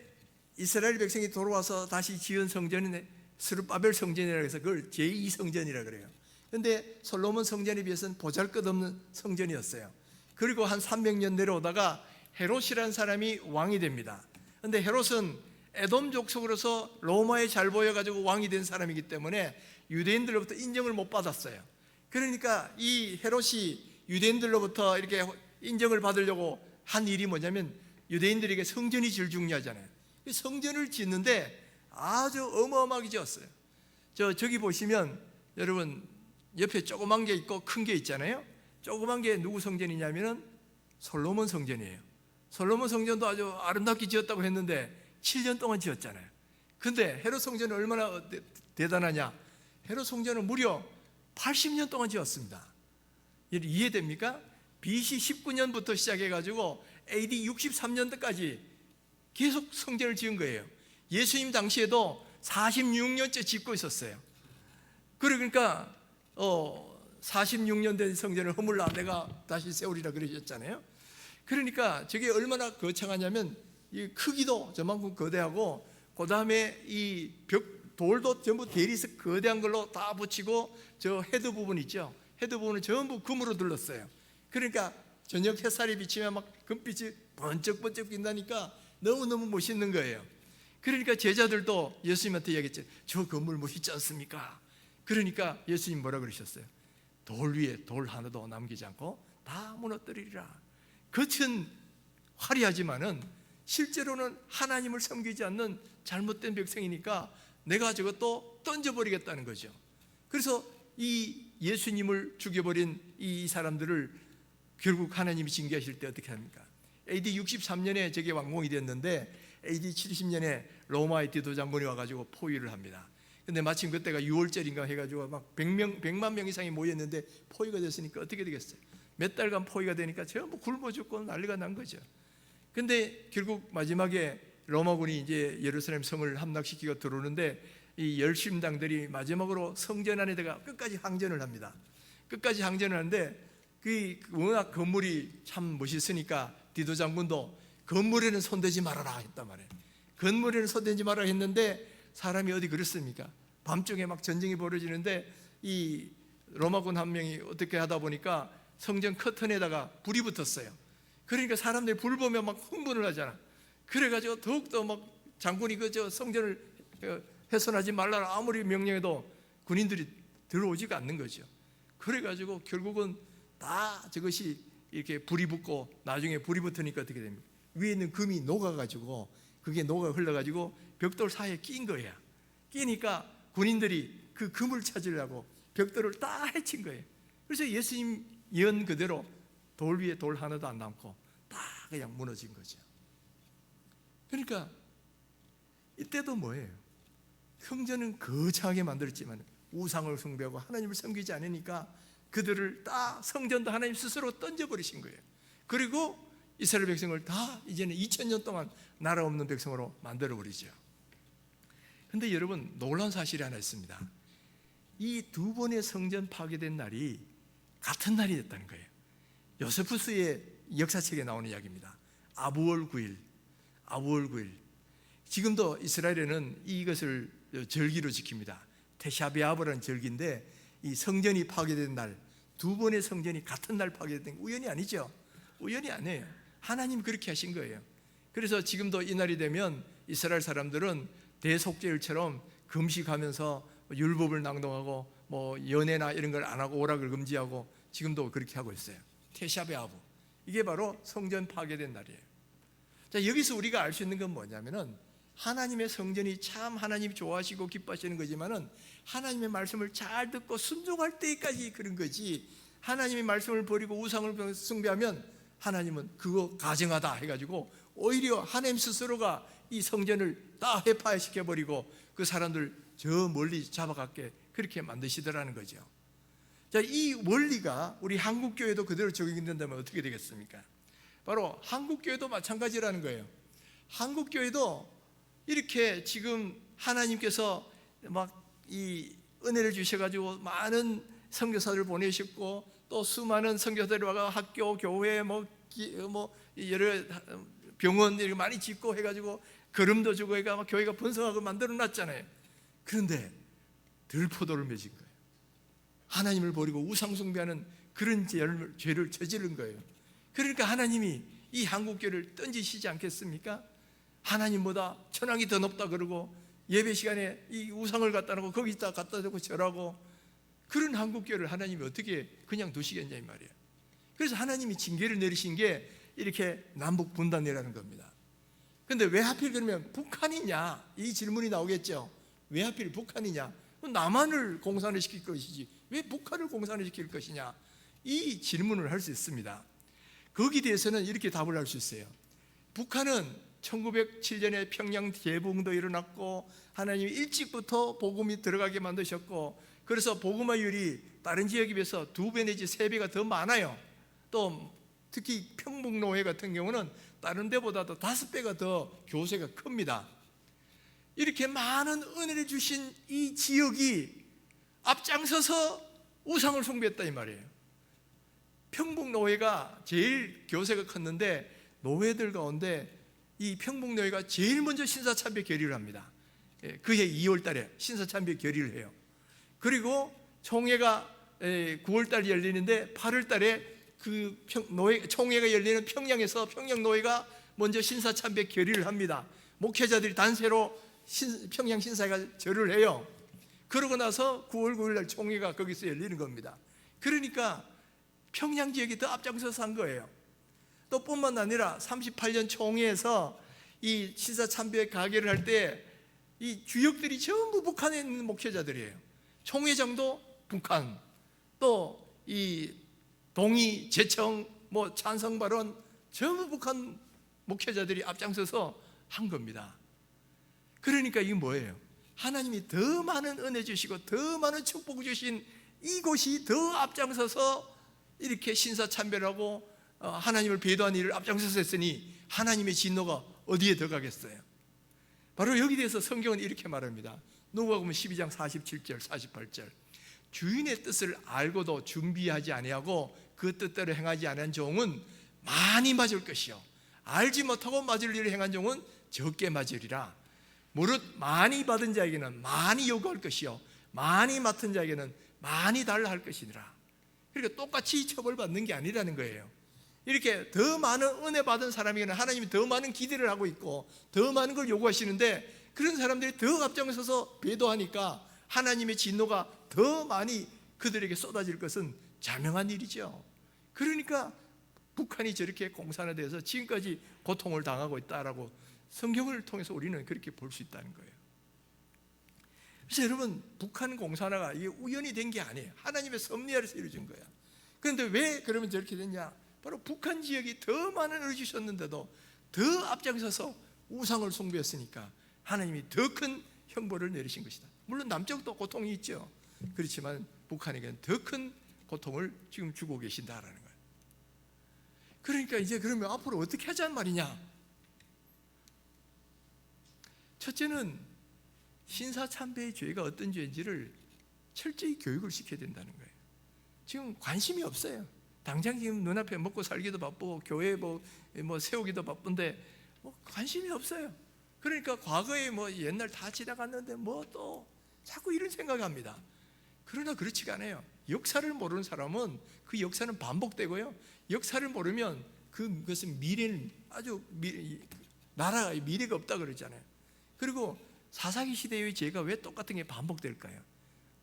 이스라엘 백성이 돌아와서 다시 지은 성전은 스룹바벨 성전이라고 해서 그걸 제2성전이라고 그래요. 그런데 솔로몬 성전에 비해서는 보잘것없는 성전이었어요. 그리고 한 300년 내려오다가 헤롯이라는 사람이 왕이 됩니다. 그런데 헤롯은 에돔 족속으로서 로마에 잘 보여가지고 왕이 된 사람이기 때문에 유대인들로부터 인정을 못 받았어요. 그러니까 이 헤롯이 유대인들로부터 이렇게 인정을 받으려고 한 일이 뭐냐면, 유대인들에게 성전이 제일 중요하잖아요. 성전을 짓는데 아주 어마어마하게 지었어요. 저기 보시면 여러분 옆에 조그만 게 있고 큰 게 있잖아요. 조그만 게 누구 성전이냐면은 솔로몬 성전이에요. 솔로몬 성전도 아주 아름답게 지었다고 했는데 7년 동안 지었잖아요. 근데 헤롯 성전은 얼마나 대단하냐? 헤롯 성전은 무려 80년 동안 지었습니다. 이해됩니까? BC 19년부터 시작해가지고 AD 63년도까지 계속 성전을 지은 거예요. 예수님 당시에도 46년째 짓고 있었어요. 그러니까 46년 된 성전을 허물라 내가 다시 세우리라 그러셨잖아요. 그러니까 저게 얼마나 거창하냐면 이 크기도 저만큼 거대하고, 그 다음에 이 돌도 전부 대리석 거대한 걸로 다 붙이고, 저 헤드 부분 있죠, 헤드 부분을 전부 금으로 둘렀어요. 그러니까 저녁 햇살이 비치면 막 금빛이 번쩍번쩍 빛나니까 너무너무 멋있는 거예요. 그러니까 제자들도 예수님한테 이야기했죠. 저 건물 멋있지 않습니까? 그러니까 예수님 뭐라 그러셨어요? 돌 위에 돌 하나도 남기지 않고 다 무너뜨리리라. 겉은 화려하지만은 실제로는 하나님을 섬기지 않는 잘못된 백성이니까 내가 저것도 던져버리겠다는 거죠. 그래서 이 예수님을 죽여버린 이 사람들을 결국 하나님이 징계하실 때 어떻게 합니까? AD 63년에 저게 완공이 됐는데 AD 70년에 로마의 디도 장군이 와가지고 포위를 합니다. 근데 마침 그때가 6월절인가 해가지고 막 100만 명 이상이 모였는데 포위가 됐으니까 어떻게 되겠어요? 몇 달간 포위가 되니까 전부 굶어 죽고 난리가 난 거죠. 근데 결국 마지막에 로마군이 이제 예루살렘 성을 함락시키고 들어오는데 이 열심당들이 마지막으로 성전 안에다가 끝까지 항전을 합니다. 끝까지 항전을 하는데 그 워낙 건물이 참 멋있으니까 디도 장군도 건물에는 손대지 말아라 했단 말이에요. 건물에는 손대지 말아라 했는데 사람이 어디 그랬습니까? 밤중에 막 전쟁이 벌어지는데 이 로마군 한 명이 어떻게 하다 보니까 성전 커튼에다가 불이 붙었어요. 그러니까 사람들이 불 보면 막 흥분을 하잖아. 그래가지고 더욱더 막 장군이 그저 성전을 훼손하지 말라라 아무리 명령해도 군인들이 들어오지가 않는 거죠. 그래가지고 결국은 다 저것이 이렇게 불이 붙고, 나중에 불이 붙으니까 어떻게 됩니까? 위에 있는 금이 녹아가지고, 그게 녹아 흘러가지고 벽돌 사이에 낀 거야. 끼니까 군인들이 그 금을 찾으려고 벽돌을 다 해친 거예요. 그래서 예수님 예언 그대로 돌 위에 돌 하나도 안 남고 다 그냥 무너진 거죠. 그러니까 이때도 뭐예요? 성전은 거창하게 만들었지만 우상을 숭배하고 하나님을 섬기지 않으니까 그들을 다, 성전도 하나님 스스로 던져버리신 거예요. 그리고 이스라엘 백성을 다 이제는 2000년 동안 나라 없는 백성으로 만들어버리죠. 근데 여러분, 놀라운 사실이 하나 있습니다. 이 두 번의 성전 파괴된 날이 같은 날이 됐다는 거예요. 요세푸스의 역사책에 나오는 이야기입니다. 아부월 9일. 아부월 9일. 지금도 이스라엘에는 이것을 절기로 지킵니다. 테샤비아브라는 절기인데, 이 성전이 파괴된 날, 두 번의 성전이 같은 날 파괴된 게 우연이 아니죠. 우연이 아니에요. 하나님 그렇게 하신 거예요. 그래서 지금도 이 날이 되면 이스라엘 사람들은 대속죄일처럼 금식하면서 율법을 낭독하고 연애나 이런 걸 안 하고 오락을 금지하고 지금도 그렇게 하고 있어요. 테샤베아브. 이게 바로 성전 파괴된 날이에요. 자, 여기서 우리가 알 수 있는 건 뭐냐면은, 하나님의 성전이 참 하나님이 좋아하시고 기뻐하시는 거지만은 하나님의 말씀을 잘 듣고 순종할 때까지 그런 거지, 하나님의 말씀을 버리고 우상을 숭배하면 하나님은 그거 가증하다 해가지고 오히려 하나님 스스로가 이 성전을 다 해파시켜버리고 그 사람들 저 멀리 잡아갔게 그렇게 만드시더라는 거죠. 자, 이 원리가 우리 한국교회도 그대로 적용된다면 어떻게 되겠습니까? 바로 한국교회도 마찬가지라는 거예요. 한국교회도 이렇게 지금 하나님께서 막 이 은혜를 주셔가지고 많은 선교사들 보내셨고, 또 수많은 선교사들이 와가 학교, 교회, 여러 병원 이렇게 많이 짓고 해가지고 걸음도 주고 해가 막 교회가 번성하고 만들어놨잖아요. 그런데 들포도를 맺은 거예요. 하나님을 버리고 우상숭배하는 그런 죄를 저지른 거예요. 그러니까 하나님이 이 한국교회를 던지시지 않겠습니까? 하나님보다 천왕이 더 높다 그러고, 예배 시간에 이 우상을 갖다 놓고 거기다 갖다 대고 절하고, 그런 한국교회를 하나님이 어떻게 그냥 두시겠냐 이 말이에요. 그래서 하나님이 징계를 내리신 게 이렇게 남북 분단이라는 겁니다. 그런데 왜 하필 그러면 북한이냐, 이 질문이 나오겠죠. 왜 하필 북한이냐? 남한을 공산을 시킬 것이지 왜 북한을 공산을 시킬 것이냐, 이 질문을 할 수 있습니다. 거기에 대해서는 이렇게 답을 할 수 있어요. 북한은 1907년에 평양 대붕도 일어났고, 하나님이 일찍부터 복음이 들어가게 만드셨고, 그래서 복음화율이 다른 지역에 비해서 2배 내지 3배가 더 많아요. 또 특히 평북노회 같은 경우는 다른 데보다도 5배가 더 교세가 큽니다. 이렇게 많은 은혜를 주신 이 지역이 앞장서서 우상을 숭배했다 이 말이에요. 평북노회가 제일 교세가 컸는데, 노회들 가운데 이 평북노회가 제일 먼저 신사참배 결의를 합니다. 그해 2월 달에 신사참배 결의를 해요. 그리고 총회가 9월 달에 열리는데 8월 달에 그 총회가 열리는 평양에서 평양노회가 먼저 신사참배 결의를 합니다. 목회자들이 단체로 평양 신사가 절을 해요. 그러고 나서 9월 9일 날 총회가 거기서 열리는 겁니다. 그러니까 평양 지역이 더 앞장서서 한 거예요. 또 뿐만 아니라 38년 총회에서 이 신사참배 가결을 할 때 이 주역들이 전부 북한에 있는 목회자들이에요. 총회장도 북한, 또 이 동의, 제청, 찬성 발언 전부 북한 목회자들이 앞장서서 한 겁니다. 그러니까 이게 뭐예요? 하나님이 더 많은 은혜 주시고 더 많은 축복 주신 이곳이 더 앞장서서 이렇게 신사참배라고 하나님을 배도한 일을 앞장서서 했으니 하나님의 진노가 어디에 들어가겠어요? 바로 여기 대해서 성경은 이렇게 말합니다. 누가복음 12장 47절 48절. 주인의 뜻을 알고도 준비하지 아니하고 그 뜻대로 행하지 않은 종은 많이 맞을 것이요, 알지 못하고 맞을 일을 행한 종은 적게 맞으리라. 무릇 많이 받은 자에게는 많이 요구할 것이요, 많이 맡은 자에게는 많이 달라 할 것이니라. 그러니까 똑같이 처벌받는 게 아니라는 거예요. 이렇게 더 많은 은혜 받은 사람에게는 하나님이 더 많은 기대를 하고 있고 더 많은 걸 요구하시는데, 그런 사람들이 더 앞장서서 배도하니까 하나님의 진노가 더 많이 그들에게 쏟아질 것은 자명한 일이죠. 그러니까 북한이 저렇게 공산화돼서 지금까지 고통을 당하고 있다라고 성경을 통해서 우리는 그렇게 볼 수 있다는 거예요. 그래서 여러분, 북한 공산화가 이게 우연히 된 게 아니에요. 하나님의 섭리 아래서 이루어진 거야. 그런데 왜 그러면 저렇게 됐냐? 바로 북한 지역이 더 많은 은혜를 주셨는데도 더 앞장서서 우상을 숭배했으니까 하나님이 더 큰 형벌을 내리신 것이다. 물론 남쪽도 고통이 있죠. 그렇지만 북한에게는 더 큰 고통을 지금 주고 계신다라는 거예요. 그러니까 이제 그러면 앞으로 어떻게 하자는 말이냐? 첫째는 신사참배의 죄가 어떤 죄인지를 철저히 교육을 시켜야 된다는 거예요. 지금 관심이 없어요. 당장 지금 눈앞에 먹고 살기도 바쁘고 교회 뭐 세우기도 바쁜데 관심이 없어요. 그러니까 과거에 옛날 다 지나갔는데 또 자꾸 이런 생각합니다. 그러나 그렇지가 않아요. 역사를 모르는 사람은 그 역사는 반복되고요. 역사를 모르면 그것은 미래는 나라의 미래가 없다 그러잖아요. 그리고 사사기 시대의 죄가 왜 똑같은 게 반복될까요?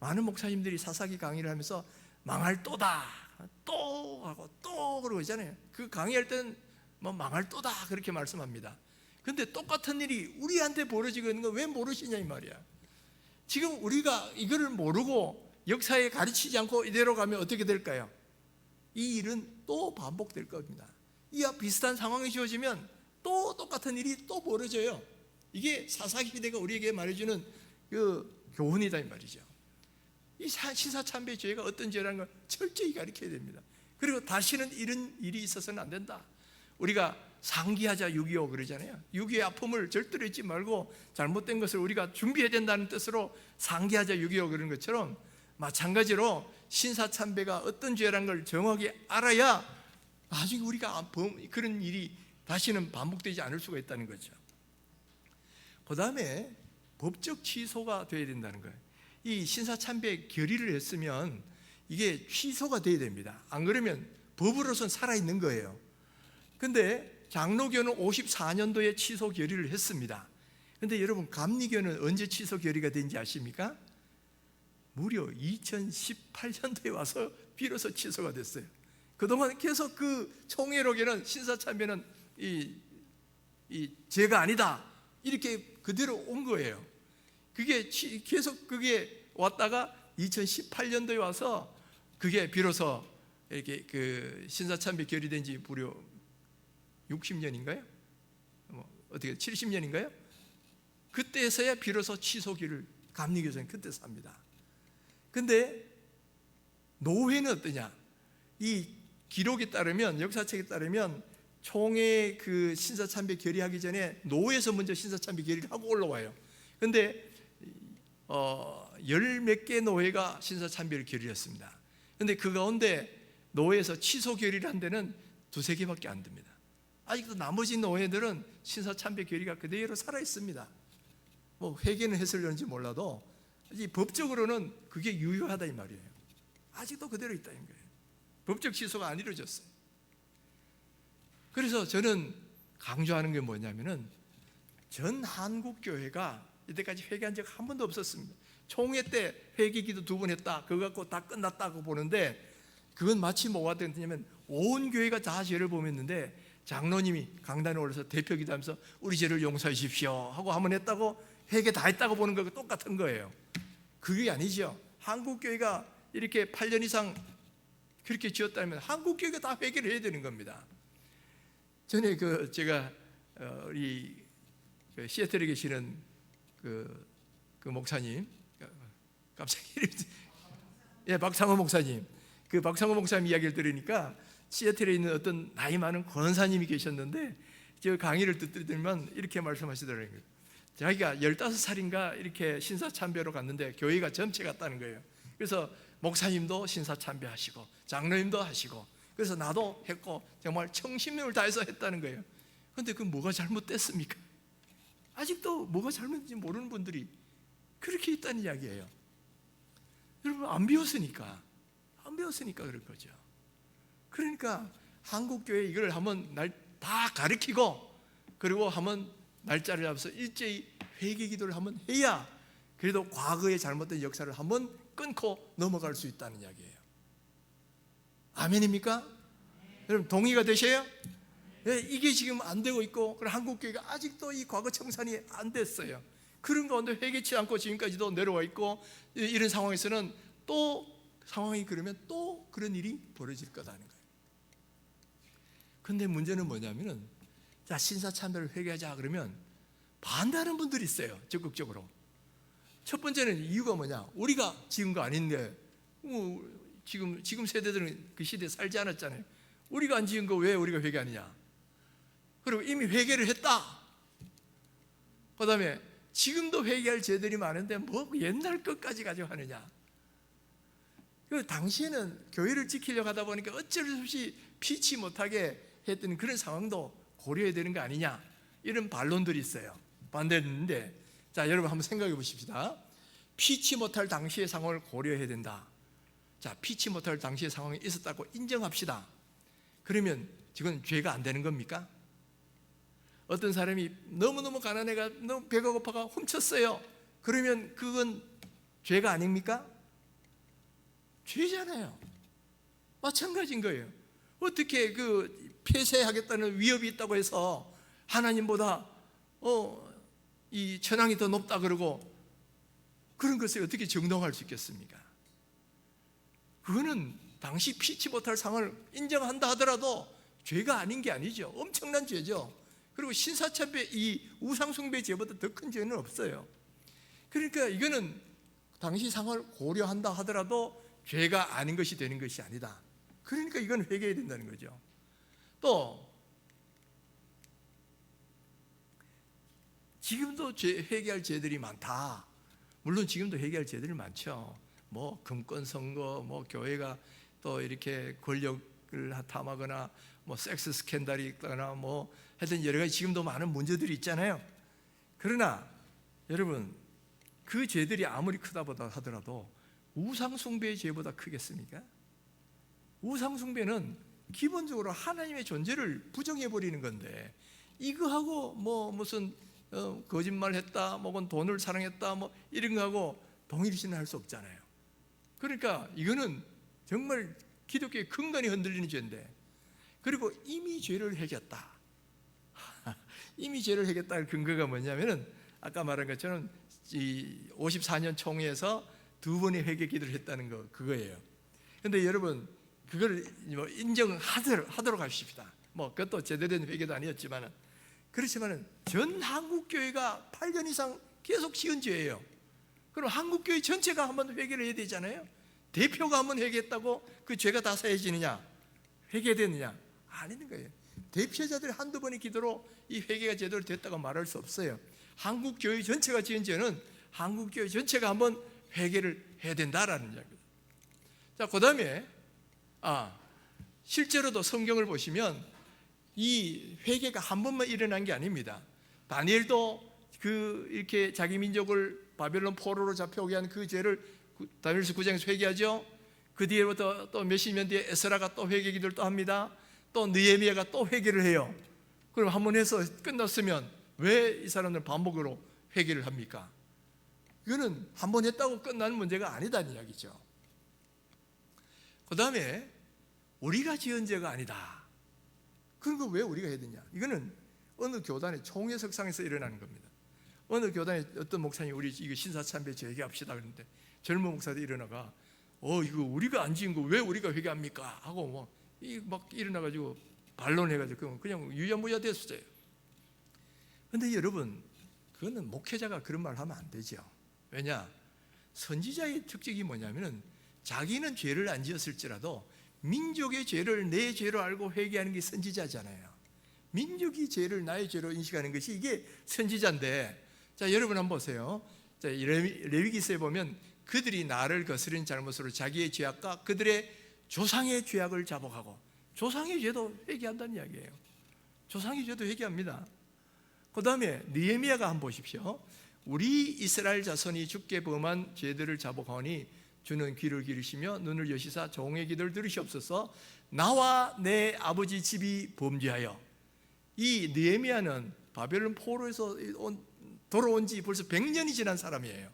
많은 목사님들이 사사기 강의를 하면서 망할 또다 또 하고 또 그러고 있잖아요. 그 강의할 때는 망할 또다 그렇게 말씀합니다. 근데 똑같은 일이 우리한테 벌어지고 있는 거 왜 모르시냐 이 말이야. 지금 우리가 이거를 모르고 역사에 가르치지 않고 이대로 가면 어떻게 될까요? 이 일은 또 반복될 겁니다. 이와 비슷한 상황이 주어지면 또 똑같은 일이 또 벌어져요. 이게 사사기 시대가 우리에게 말해주는 그 교훈이다 이 말이죠. 이 신사참배 죄가 어떤 죄라는 걸 철저히 가르쳐야 됩니다. 그리고 다시는 이런 일이 있어서는 안 된다. 우리가 상기하자 6.25 그러잖아요. 6.25의 아픔을 절대로 잊지 말고 잘못된 것을 우리가 준비해야 된다는 뜻으로 상기하자 6.25 그런 것처럼 마찬가지로 신사참배가 어떤 죄라는 걸 정확히 알아야 나중에 우리가 그런 일이 다시는 반복되지 않을 수가 있다는 거죠. 그 다음에 법적 취소가 돼야 된다는 거예요. 이 신사참배 결의를 했으면 이게 취소가 돼야 됩니다. 안 그러면 법으로서는 살아있는 거예요. 근데 장로교는 54년도에 취소 결의를 했습니다. 근데 여러분, 감리교는 언제 취소 결의가 된지 아십니까? 무려 2018년도에 와서 비로소 취소가 됐어요. 그동안 계속 그 총회록에는 신사참배는 이 죄가 아니다 이렇게 그대로 온 거예요. 그게 계속 그게 왔다가 2018년도에 와서 그게 비로소 이렇게 그 신사참배 결의된 지 무려 60년인가요? 어떻게 70년인가요? 그때서야 비로소 취소기를 감리교사는 그때서 합니다. 근데 노회는 어떠냐? 이 기록에 따르면, 역사책에 따르면 총회 그 신사참배 결의하기 전에 노회에서 먼저 신사참배 결의를 하고 올라와요. 근데 10몇 개 노회가 신사참배를 결의했습니다. 근데 그 가운데 노회에서 취소 결의를 한 데는 2-3개밖에 안 됩니다. 아직도 나머지 노회들은 신사참배 결의가 그대로 살아있습니다. 회개는 했을런지 몰라도 법적으로는 그게 유효하다 이 말이에요. 아직도 그대로 있다는 거예요. 법적 취소가 안 이루어졌어요. 그래서 저는 강조하는 게 뭐냐면은 전 한국교회가 이때까지 회개한 적 한 번도 없었습니다. 총회 때 회개기도 2번 했다. 그거 갖고 다 끝났다고 보는데 그건 마치 뭐가 됐냐면 온 교회가 다 죄를 범했는데 장로님이 강단에 올라서 대표 기도하면서 우리 죄를 용서해 주십시오 하고 한번 했다고 회개 다 했다고 보는 거하고 똑같은 거예요. 그게 아니죠. 한국교회가 이렇게 8년 이상 그렇게 지었다면 한국교회가 다 회개를 해야 되는 겁니다. 전에 제가 우리 시애틀에 계시는 그 목사님, 갑자기 박상호 목사님, 그 박상호 목사님 이야기를 들으니까 시애틀에 있는 어떤 나이 많은 권사님이 계셨는데 저 강의를 듣더니만 이렇게 말씀하시더라고요. 자기가 15살인가 이렇게 신사참배로 갔는데 교회가 전체 갔다는 거예요. 그래서 목사님도 신사참배하시고 장로님도 하시고 그래서 나도 했고 정말 청심력을 다해서 했다는 거예요. 그런데 그 뭐가 잘못됐습니까? 아직도 뭐가 잘못인지 모르는 분들이 그렇게 있다는 이야기예요. 여러분, 안 배웠으니까 그럴 거죠. 그러니까 한국교회 이걸 한번 다 가르치고 그리고 한번 날짜를 잡아서 일제히 회개 기도를 한번 해야 그래도 과거의 잘못된 역사를 한번 끊고 넘어갈 수 있다는 이야기예요. 아멘입니까? 여러분 동의가 되셔요? 네, 이게 지금 안 되고 있고, 그럼 한국교회가 아직도 이 과거 청산이 안 됐어요. 그런 가운데 회개치 않고 지금까지도 내려와 있고, 이런 상황에서는 또 상황이 그러면 또 그런 일이 벌어질 거다는 거예요. 근데 문제는 뭐냐면은, 자, 신사참배를 회개하자 그러면 반대하는 분들이 있어요. 적극적으로. 첫 번째는 이유가 뭐냐? 우리가 지은 거 아닌데, 지금 세대들은 그 시대에 살지 않았잖아요. 우리가 안 지은 거 왜 우리가 회개하느냐? 그리고 이미 회개를 했다. 그 다음에 지금도 회개할 죄들이 많은데 뭐 옛날 것까지 가지고 하느냐? 그 당시에는 교회를 지키려고 하다 보니까 어쩔 수 없이 피치 못하게 했던 그런 상황도 고려해야 되는 거 아니냐? 이런 반론들이 있어요. 반대했는데, 자, 여러분 한번 생각해 보십시다. 피치 못할 당시의 상황을 고려해야 된다. 자, 피치 못할 당시의 상황이 있었다고 인정합시다. 그러면 지금 죄가 안 되는 겁니까? 어떤 사람이 너무너무 가난해가 너무 배가 고파가 훔쳤어요. 그러면 그건 죄가 아닙니까? 죄잖아요. 마찬가지인 거예요. 어떻게 그 폐쇄하겠다는 위협이 있다고 해서 하나님보다 이 천왕이 더 높다 그러고 그런 것을 어떻게 정당화할 수 있겠습니까? 그거는 당시 피치 못할 상황을 인정한다 하더라도 죄가 아닌 게 아니죠. 엄청난 죄죠. 그리고 신사참배, 이 우상숭배 죄보다 더 큰 죄는 없어요. 그러니까 이거는 당시 상황을 고려한다 하더라도 죄가 아닌 것이 되는 것이 아니다. 그러니까 이건 회개해야 된다는 거죠. 또 지금도 회개할 죄들이 많다. 물론 지금도 회개할 죄들이 많죠. 뭐 금권 선거, 뭐 교회가 또 이렇게 권력을 탐하거나 뭐 섹스 스캔들이 있거나 뭐 하여튼 여러 가지 지금도 많은 문제들이 있잖아요. 그러나 여러분, 그 죄들이 아무리 크다보다 하더라도 우상숭배의 죄보다 크겠습니까? 우상숭배는 기본적으로 하나님의 존재를 부정해버리는 건데, 이거하고 뭐 무슨 거짓말했다, 뭐건 돈을 사랑했다, 뭐 이런 거하고 동일시는 할 수 없잖아요. 그러니까 이거는 정말 기독교의 근간이 흔들리는 죄인데, 그리고 이미 죄를 해겼다. 이미 죄를 해겼다는 근거가 뭐냐면은 아까 말한 것처럼 이 54년 총회에서 2번의 회개 기도를 했다는 거, 그거예요. 근데 여러분, 그걸 뭐 인정하도록 하십시다. 뭐 그것도 제대로 된 회개도 아니었지만은, 그렇지만은 전 한국교회가 8년 이상 계속 지은 죄예요. 그럼 한국교회 전체가 한번 회개를 해야 되잖아요. 대표가 한번 회개했다고 그 죄가 다 사해지느냐? 회개되느냐? 아닌 거예요. 대표자들 한두 번의 기도로 이 회개가 제대로 됐다고 말할 수 없어요. 한국교회 전체가 지은 죄는 한국교회 전체가 한번 회개를 해야 된다라는 이야기입니다. 자, 그 다음에 실제로도 성경을 보시면 이 회개가 한 번만 일어난 게 아닙니다. 다니엘도 이렇게 자기 민족을 바벨론 포로로 잡혀오게 한 그 죄를 다니엘서 9장에서 회개하죠. 그 뒤에부터 또 몇십 년 뒤에 에스라가 또 회개 기도를 또 합니다. 또 느헤미야가 또 회개를 해요. 그럼 한 번 해서 끝났으면 왜 이 사람들 반복으로 회개를 합니까? 이거는 한 번 했다고 끝나는 문제가 아니다는 이야기죠. 그 다음에 우리가 지은 죄가 아니다. 그런 거 왜 우리가 해야 되냐? 이거는 어느 교단의 총회 석상에서 일어나는 겁니다. 어느 교단에 어떤 목사님이 우리 이거 신사참배 회개합시다 그랬는데, 젊은 목사들이 일어나가 이거 우리가 안 지은 거 왜 우리가 회개합니까? 하고 막 일어나가지고 반론해가지고 그냥 유야무야 됐어요. 근데 여러분, 그거는 목회자가 그런 말 하면 안 되죠. 왜냐? 선지자의 특징이 뭐냐면은 자기는 죄를 안 지었을지라도 민족의 죄를 내 죄로 알고 회개하는 게 선지자잖아요. 민족이 죄를 나의 죄로 인식하는 것이 이게 선지자인데, 자, 여러분 한번 보세요. 자, 레위기서에 보면 그들이 나를 거스린 잘못으로 자기의 죄악과 그들의 조상의 죄악을 자복하고, 조상의 죄도 회개한다는 이야기예요. 조상의 죄도 회개합니다. 그 다음에 느헤미야가 한번 보십시오. 우리 이스라엘 자손이 주께 범한 죄들을 자복하오니 주는 귀를 기르시며 눈을 여시사 종의 기도를 들으시옵소서. 나와 내 아버지 집이 범죄하여. 이 느헤미야는 바벨론 포로에서 돌아온 지 벌써 100년이 지난 사람이에요.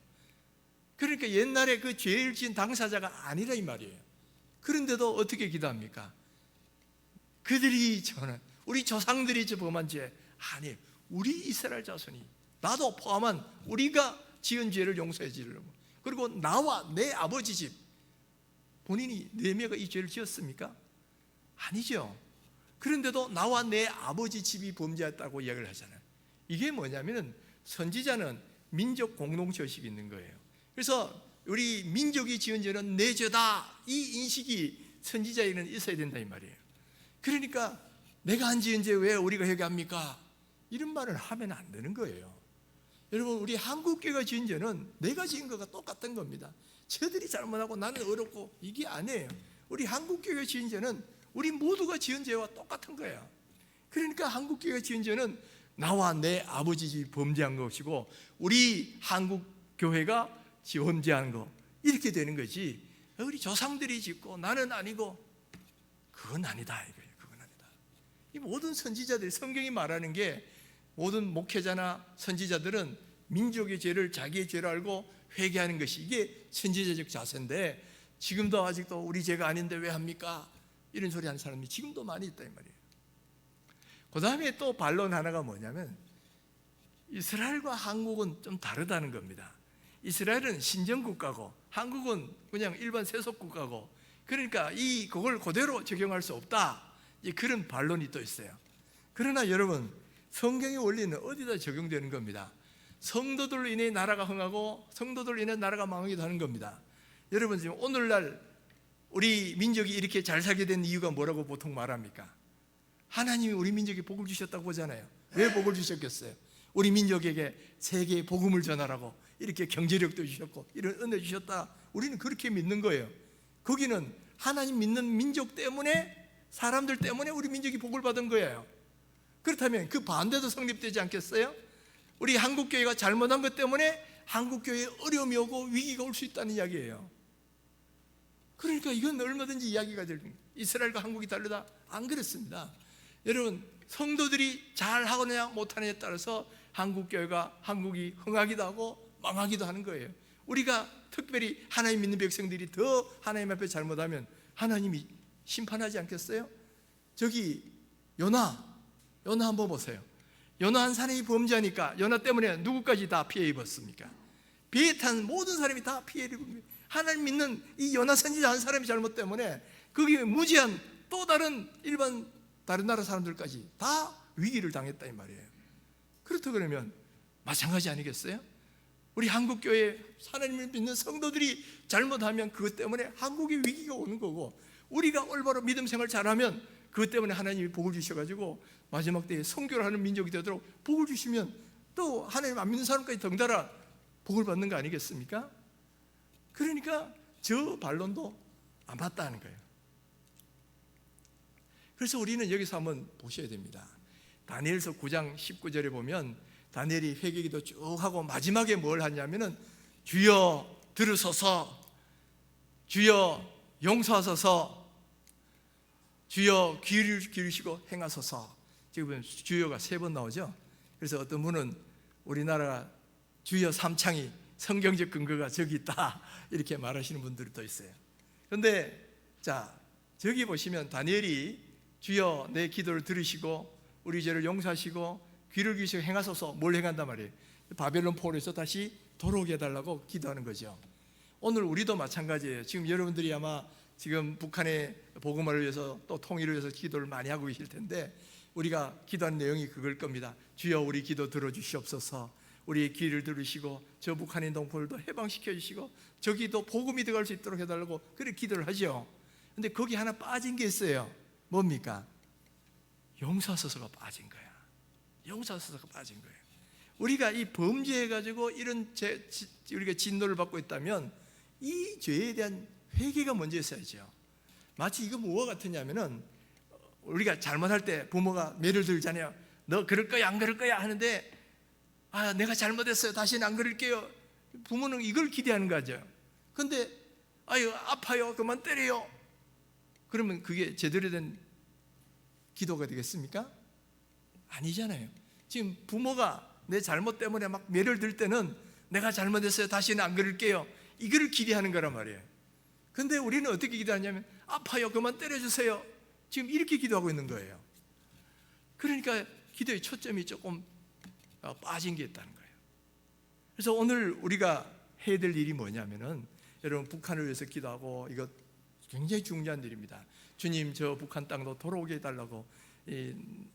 그러니까 옛날에 그 죄를 지은 당사자가 아니라 이 말이에요. 그런데도 어떻게 기도합니까? 그들이 저는 우리 조상들이 범한 죄 아니에요. 우리 이스라엘 자손이, 나도 포함한 우리가 지은 죄를 용서해 주려고. 그리고 나와 내 아버지 집, 본인이 느헤미야가 이 죄를 지었습니까? 아니죠. 그런데도 나와 내 아버지 집이 범죄했다고 이야기를 하잖아요. 이게 뭐냐면은 선지자는 민족 공동체 의식이 있는 거예요. 그래서 우리 민족이 지은 죄는 내 죄다, 이 인식이 선지자에게는 있어야 된다 이 말이에요. 그러니까 내가 안 지은 죄 왜 우리가 회개합니까? 이런 말을 하면 안 되는 거예요. 여러분, 우리 한국교회가 지은 죄는 내가 지은 거가 똑같은 겁니다. 저들이 잘못하고 나는 어렵고 이게 아니에요. 우리 한국교회가 지은 죄는 우리 모두가 지은 죄와 똑같은 거예요. 그러니까 한국교회가 지은 죄는 나와 내 아버지 집이 범죄한 것이고 우리 한국교회가 범죄한 거, 이렇게 되는 거지, 우리 조상들이 짓고 나는 아니고, 그건 아니다 이거예요. 그건 아니다. 이 모든 선지자들이, 성경이 말하는 게, 모든 목회자나 선지자들은 민족의 죄를 자기의 죄로 알고 회개하는 것이, 이게 선지자적 자세인데, 지금도 아직도 우리 죄가 아닌데 왜 합니까? 이런 소리 하는 사람이 지금도 많이 있다 이 말이에요. 그 다음에 또 반론 하나가 뭐냐면, 이스라엘과 한국은 좀 다르다는 겁니다. 이스라엘은 신정국가고 한국은 그냥 일반 세속국가고, 그러니까 그걸 그대로 적용할 수 없다, 그런 반론이 또 있어요. 그러나 여러분, 성경의 원리는 어디다 적용되는 겁니다. 성도들로 인해 나라가 흥하고 성도들로 인해 나라가 망하기도 하는 겁니다. 여러분, 지금 오늘날 우리 민족이 이렇게 잘 살게 된 이유가 뭐라고 보통 말합니까? 하나님이 우리 민족에 복을 주셨다고 보잖아요. 왜 복을 주셨겠어요? 우리 민족에게 세계에 복음을 전하라고 이렇게 경제력도 주셨고 이런 은혜 주셨다, 우리는 그렇게 믿는 거예요. 거기는 하나님 믿는 민족 때문에, 사람들 때문에 우리 민족이 복을 받은 거예요. 그렇다면 그 반대도 성립되지 않겠어요? 우리 한국교회가 잘못한 것 때문에 한국교회에 어려움이 오고 위기가 올 수 있다는 이야기예요. 그러니까 이건 얼마든지 이야기가 될 겁니다. 이스라엘과 한국이 다르다? 안 그렇습니다. 여러분, 성도들이 잘하느냐 못하느냐에 따라서 한국이 흥하기도 하고 망하기도 하는 거예요. 우리가 특별히 하나님 믿는 백성들이 더 하나님 앞에 잘못하면 하나님이 심판하지 않겠어요? 저기 요나 한번 보세요. 요나 한 사람이 범죄하니까 요나 때문에 누구까지 다 피해 입었습니까? 배에 탄 모든 사람이 다 피해를 입습니다. 하나님 믿는 이 요나 선지자 한 사람이 잘못 때문에 거기에 무지한 또 다른 나라 사람들까지 다 위기를 당했다 이 말이에요. 그렇다 그러면 마찬가지 아니겠어요? 우리 한국교회 하나님을 믿는 성도들이 잘못하면 그것 때문에 한국의 위기가 오는 거고, 우리가 올바로 믿음 생활 잘하면 그것 때문에 하나님이 복을 주셔가지고 마지막 때에 선교를 하는 민족이 되도록 복을 주시면 또 하나님 안 믿는 사람까지 덩달아 복을 받는 거 아니겠습니까? 그러니까 저 반론도 안 맞다는 거예요. 그래서 우리는 여기서 한번 보셔야 됩니다. 다니엘서 9장 19절에 보면 다니엘이 회개기도 쭉 하고 마지막에 뭘 하냐면은 주여 들으소서, 주여 용서하소서, 주여 귀를 기울이시고 행하소서. 지금 주여가 3번 나오죠. 그래서 어떤 분은 우리나라 주여 삼창이 성경적 근거가 저기 있다 이렇게 말하시는 분들도 있어요. 그런데 자, 저기 보시면 다니엘이 주여 내 기도를 들으시고 우리 죄를 용서하시고 귀를 기울이시고 행하소서, 뭘 행한단 말이에요? 바벨론 포로에서 다시 돌아오게 해달라고 기도하는 거죠. 오늘 우리도 마찬가지예요. 지금 여러분들이 아마 지금 북한의 복음화를 위해서 또 통일을 위해서 기도를 많이 하고 계실 텐데, 우리가 기도하는 내용이 그걸 겁니다. 주여 우리 기도 들어주시옵소서, 우리의 귀를 들으시고 저 북한의 동포들도 해방시켜 주시고 저기도 복음이 들어갈 수 있도록 해달라고 그렇게 기도를 하죠. 근데 거기 하나 빠진 게 있어요. 뭡니까? 용서하소서가 빠진 거야. 용서하소서가 빠진 거예요. 우리가 이 범죄해가지고 이런 우리가 진노를 받고 있다면 이 죄에 대한 회개가 먼저 있어야죠. 마치 이거 뭐와 같으냐면은, 우리가 잘못할 때 부모가 매를 들잖아요. 너 그럴 거야 안 그럴 거야 하는데, 내가 잘못했어요, 다시는 안 그럴게요. 부모는 이걸 기대하는 거죠. 근데 아유 아파요, 그만 때려요. 그러면 그게 제대로 된 기도가 되겠습니까? 아니잖아요. 지금 부모가 내 잘못 때문에 막 매를 들 때는 내가 잘못했어요, 다시는 안 그럴게요, 이거를 기대하는 거란 말이에요. 근데 우리는 어떻게 기도하냐면 아파요, 그만 때려주세요. 지금 이렇게 기도하고 있는 거예요. 그러니까 기도의 초점이 조금 빠진 게 있다는 거예요. 그래서 오늘 우리가 해야 될 일이 뭐냐면은, 여러분 북한을 위해서 기도하고, 이거 굉장히 중요한 일입니다. 주님, 저 북한 땅도 돌아오게 해달라고, 이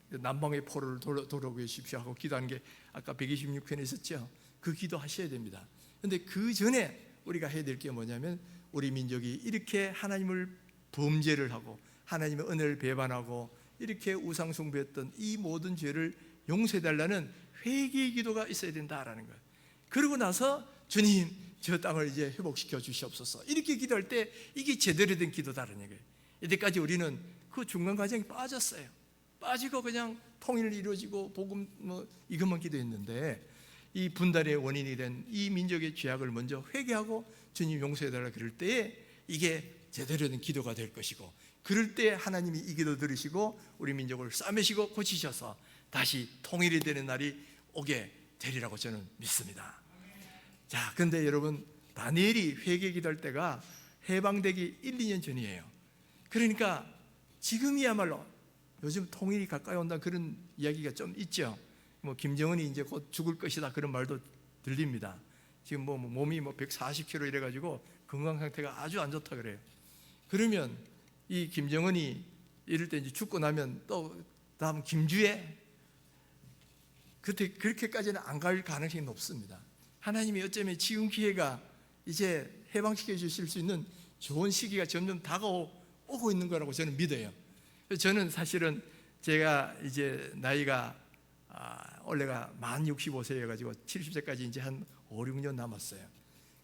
남방의 포로를 돌아오게 해주십시오 하고 기도하는 게 아까 126편에 있었죠. 그 기도 하셔야 됩니다. 근데 그 전에 우리가 해야 될 게 뭐냐면, 우리 민족이 이렇게 하나님을 범죄를 하고 하나님의 은혜를 배반하고 이렇게 우상 숭배했던 이 모든 죄를 용서해달라는 회개의 기도가 있어야 된다라는 거예요. 그러고 나서 주님, 저 땅을 이제 회복시켜 주시옵소서, 이렇게 기도할 때 이게 제대로 된 기도다라는 얘기예요. 이때까지 우리는 그 중간 과정에 빠졌어요. 빠지고 그냥 통일 이루어지고 복음 이것만 기도했는데, 이 분단의 원인이 된 이 민족의 죄악을 먼저 회개하고 주님 용서해달라 그럴 때에 이게 제대로 된 기도가 될 것이고, 그럴 때 하나님이 이 기도 들으시고 우리 민족을 싸매시고 고치셔서 다시 통일이 되는 날이 오게 되리라고 저는 믿습니다. 자, 근데 여러분, 다니엘이 회개 기도할 때가 해방되기 1, 2년 전이에요. 그러니까 지금이야말로 요즘 통일이 가까이 온다 그런 이야기가 좀 있죠. 뭐 김정은이 이제 곧 죽을 것이다 그런 말도 들립니다. 지금 뭐 몸이 140kg 이래가지고 건강 상태가 아주 안 좋다 그래요. 그러면 이 김정은이 이럴 때 이제 죽고 나면 또 다음 김주애, 그때 그렇게까지는 안 갈 가능성이 높습니다. 하나님이 어쩌면 지금 기회가 이제 해방시켜 주실 수 있는 좋은 시기가 점점 다가오고 있는 거라고 저는 믿어요. 저는 사실은 제가 이제 나이가 원래가 만 65세여가지고 70세까지 이제 한 5, 6년 남았어요.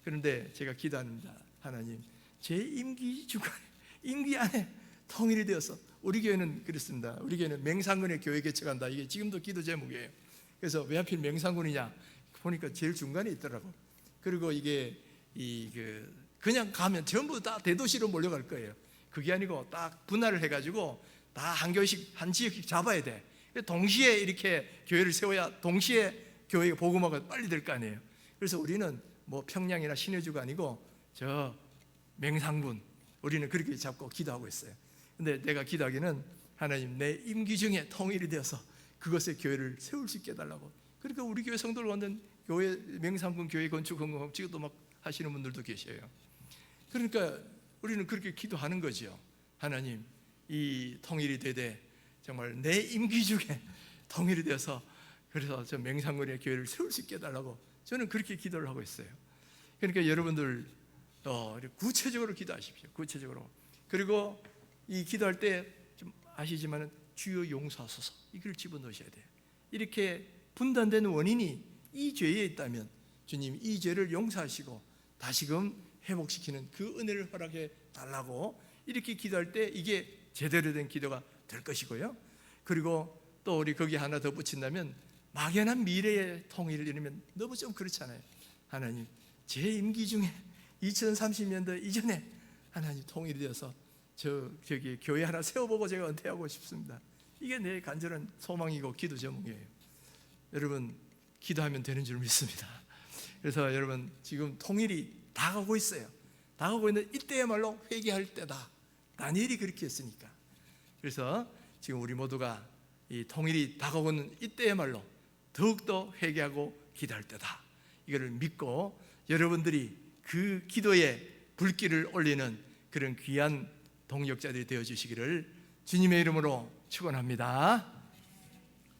그런데 제가 기도합니다. 하나님, 제 임기 중간에, 임기 안에 통일이 되어서, 우리 교회는 그렇습니다. 우리 교회는 맹상군의 교회 개척한다. 이게 지금도 기도 제목이에요. 그래서 왜 하필 맹상군이냐 보니까 제일 중간에 있더라고. 그리고 이게 그냥 가면 전부 다 대도시로 몰려갈 거예요. 그게 아니고 딱 분할을 해가지고 다 한 교회씩, 한 지역씩 잡아야 돼. 동시에 이렇게 교회를 세워야 동시에 교회가 복음화가 빨리 될 거 아니에요. 그래서 우리는 뭐 평양이나 신해주가 아니고 저 맹상군, 우리는 그렇게 잡고 기도하고 있어요. 근데 내가 기도하기는, 하나님, 내 임기 중에 통일이 되어서 그것의 교회를 세울 수 있게 해달라고. 그러니까 우리 교회 성도를 만든 교회, 맹상군 교회 건축 헌금 지금도 막 하시는 분들도 계셔요. 그러니까 우리는 그렇게 기도하는 거죠. 하나님, 이 통일이 되되 정말 내 임기 중에 통일이 되어서, 그래서 저 맹상군의 교회를 세울 수 있게 해달라고 저는 그렇게 기도를 하고 있어요. 그러니까 여러분들 구체적으로 기도하십시오. 구체적으로. 그리고 이 기도할 때 좀 아시지만 주여 용서하소서, 이걸 집어넣으셔야 돼요. 이렇게 분단된 원인이 이 죄에 있다면 주님, 이 죄를 용서하시고 다시금 회복시키는 그 은혜를 허락해 달라고 이렇게 기도할 때 이게 제대로 된 기도가 될 것이고요. 그리고 또 우리 거기 하나 더 붙인다면, 막연한 미래의 통일을 이루면 너무 좀 그렇잖아요. 하나님, 제 임기 중에 2030년도 이전에 하나님 통일이 되어서 저기 교회 하나 세워보고 제가 은퇴하고 싶습니다. 이게 내 간절한 소망이고 기도 제목이에요. 여러분, 기도하면 되는 줄 믿습니다. 그래서 여러분, 지금 통일이 다가오고 있어요. 다가오고 있는 이때야말로 회개할 때다. 다니엘이 그렇게 했으니까. 그래서 지금 우리 모두가 이 통일이 다가오고 있는 이때야말로 더욱더 회개하고 기도할 때다. 이거를 믿고 여러분들이 그 기도에 불길을 올리는 그런 귀한 동역자들이 되어주시기를 주님의 이름으로 축원합니다.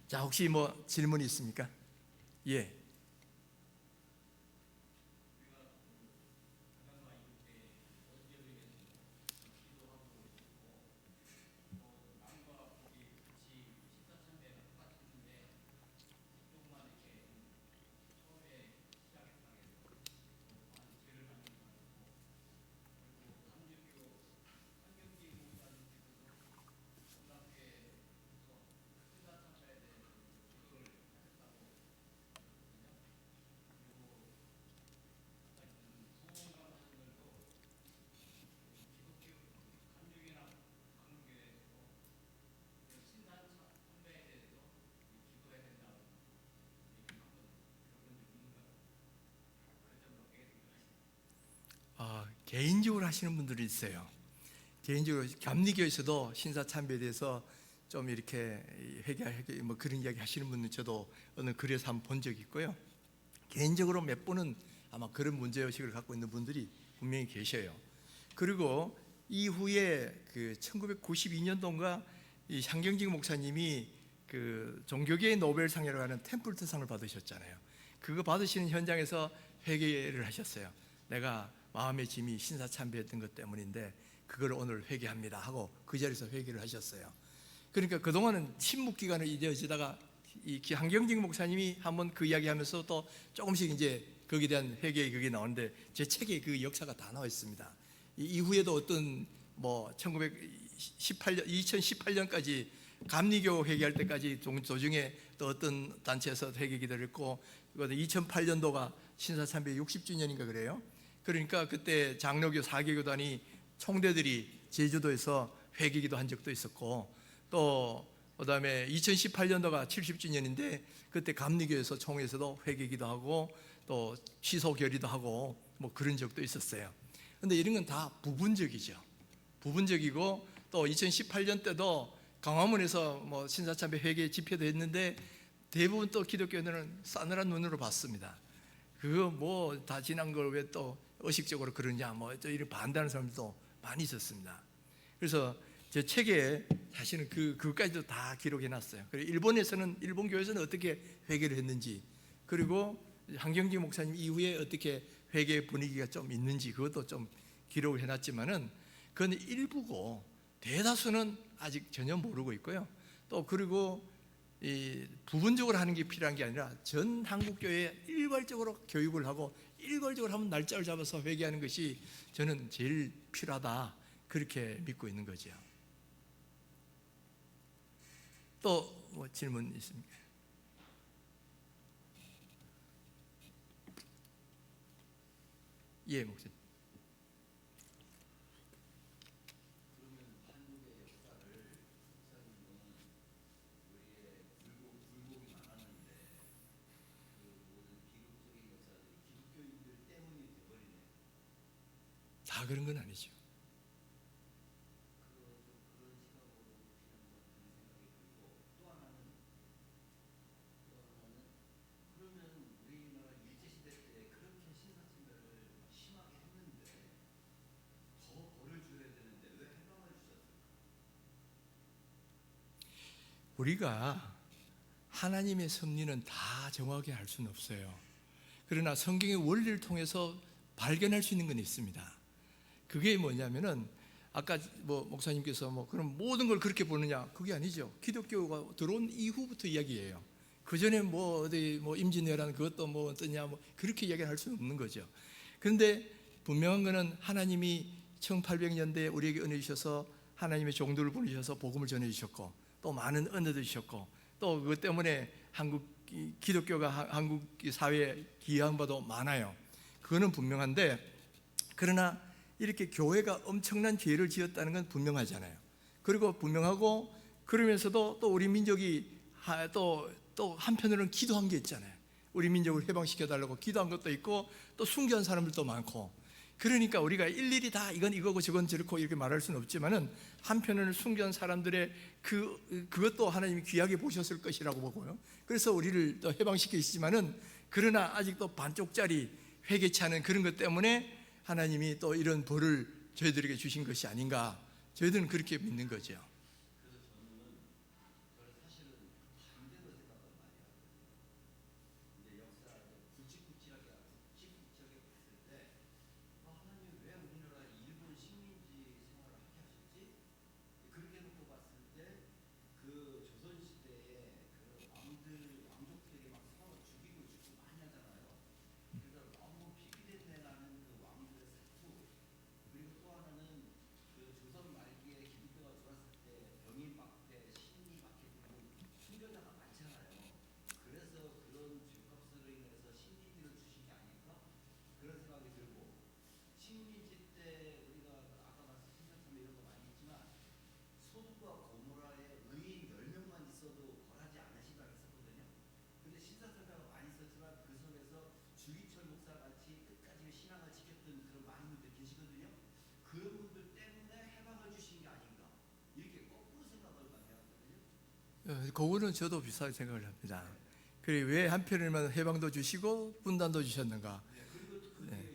자, 혹시 뭐 질문이 있습니까? 예. 개인적으로 하시는 분들이 있어요. 개인적으로 감리교에서도 신사참배에 대해서 좀 이렇게 회개하게 뭐 그런 이야기 하시는 분은 저도 어느 글에서 한번 본 적이 있고요. 개인적으로 몇 분은 아마 그런 문제의식을 갖고 있는 분들이 분명히 계셔요. 그리고 이후에 그 1992년도인가 이 향경직 목사님이 그 종교계의 노벨상이라고 하는 템플턴상을 받으셨잖아요. 그거 받으시는 현장에서 회개를 하셨어요. 내가 마음의 짐이 신사참배했던 것 때문인데 그걸 오늘 회개합니다 하고 그 자리에서 회개를 하셨어요. 그러니까 그동안은 침묵 기간을 이어지다가 이 한경직 목사님이 한번 그 이야기하면서 또 조금씩 이제 거기에 대한 회개의 그게 나오는데 제 책에 그 역사가 다 나와 있습니다. 이후에도 어떤 뭐 2018년까지 감리교 회개할 때까지 도중에 또 어떤 단체에서 회개 기도를 했고 2008년도가 신사참배 60주년인가 그래요. 그러니까 그때 장로교 4개교단이 총대들이 제주도에서 회개 기도한 적도 있었고 또 그다음에 2018년도가 70주년인데 그때 감리교에서 총회에서도 회개 기도하고 또 취소 결의도 하고 뭐 그런 적도 있었어요. 근데 이런 건 다 부분적이죠. 부분적이고 또 2018년 때도 강화문에서 뭐 신사참배 회개 집회도 했는데 대부분 또 기독교인들은 싸늘한 눈으로 봤습니다. 그거 뭐 다 지난 걸 왜 또 의식적으로 그러냐 뭐 이런 반대하는 사람들도 많이 있었습니다. 그래서 제 책에 사실은 그것까지도 다 기록해 놨어요. 그리고 일본 교회에서는 어떻게 회개를 했는지, 그리고 한경직 목사님 이후에 어떻게 회개 분위기가 좀 있는지 그것도 좀 기록을 해놨지만은 그건 일부고 대다수는 아직 전혀 모르고 있고요. 또 그리고 이 부분적으로 하는 게 필요한 게 아니라 전 한국 교회에 일괄적으로 교육을 하고 일괄적으로 한번 날짜를 잡아서 회개하는 것이 저는 제일 필요하다 그렇게 믿고 있는 거죠. 또 뭐 질문 있습니까? 예, 목사님. 다 그런 건 아니죠. 우리가 하나님의 섭리는 다 정확히 알 수는 없어요. 그러나 성경의 원리를 통해서 발견할 수 있는 건 있습니다. 그게 뭐냐면은 아까 뭐 목사님께서 뭐 그럼 모든 걸 그렇게 보느냐, 그게 아니죠. 기독교가 들어온 이후부터 이야기예요. 그 전에 뭐 어디 뭐 임진왜란 그것도 뭐 어떠냐 뭐 그렇게 이야기할 수는 없는 거죠. 그런데 분명한 거는 하나님이 1800년대에 우리에게 은혜 주셔서 하나님의 종들을 보내주셔서 복음을 전해 주셨고 또 많은 은혜도 주셨고 또 그것 때문에 한국 기독교가 한국 사회에 기여한 바도 많아요. 그거는 분명한데, 그러나 이렇게 교회가 엄청난 죄를 지었다는 건 분명하잖아요. 그리고 분명하고 그러면서도 또 우리 민족이 또 한편으로는 기도한 게 있잖아요. 우리 민족을 해방시켜 달라고 기도한 것도 있고 또 순교한 사람들도 많고, 그러니까 우리가 일일이 다 이건 이거고 저건 저렇고 이렇게 말할 수는 없지만은 한편으로는 순교한 사람들의 그것도 하나님이 귀하게 보셨을 것이라고 보고요. 그래서 우리를 또 해방시키시지만은 그러나 아직도 반쪽짜리 회개치 않은 그런 것 때문에 하나님이 또 이런 벌을 저희들에게 주신 것이 아닌가, 저희들은 그렇게 믿는 거죠. 주기철 목사 같이 끝까지 신앙을 지켰던 그런 많은 분들 계시거든요. 그거는 저도 비슷하게 생각을 합니다. 그래 왜 한편에만 해방도 주시고 분단도 주셨는가? 네.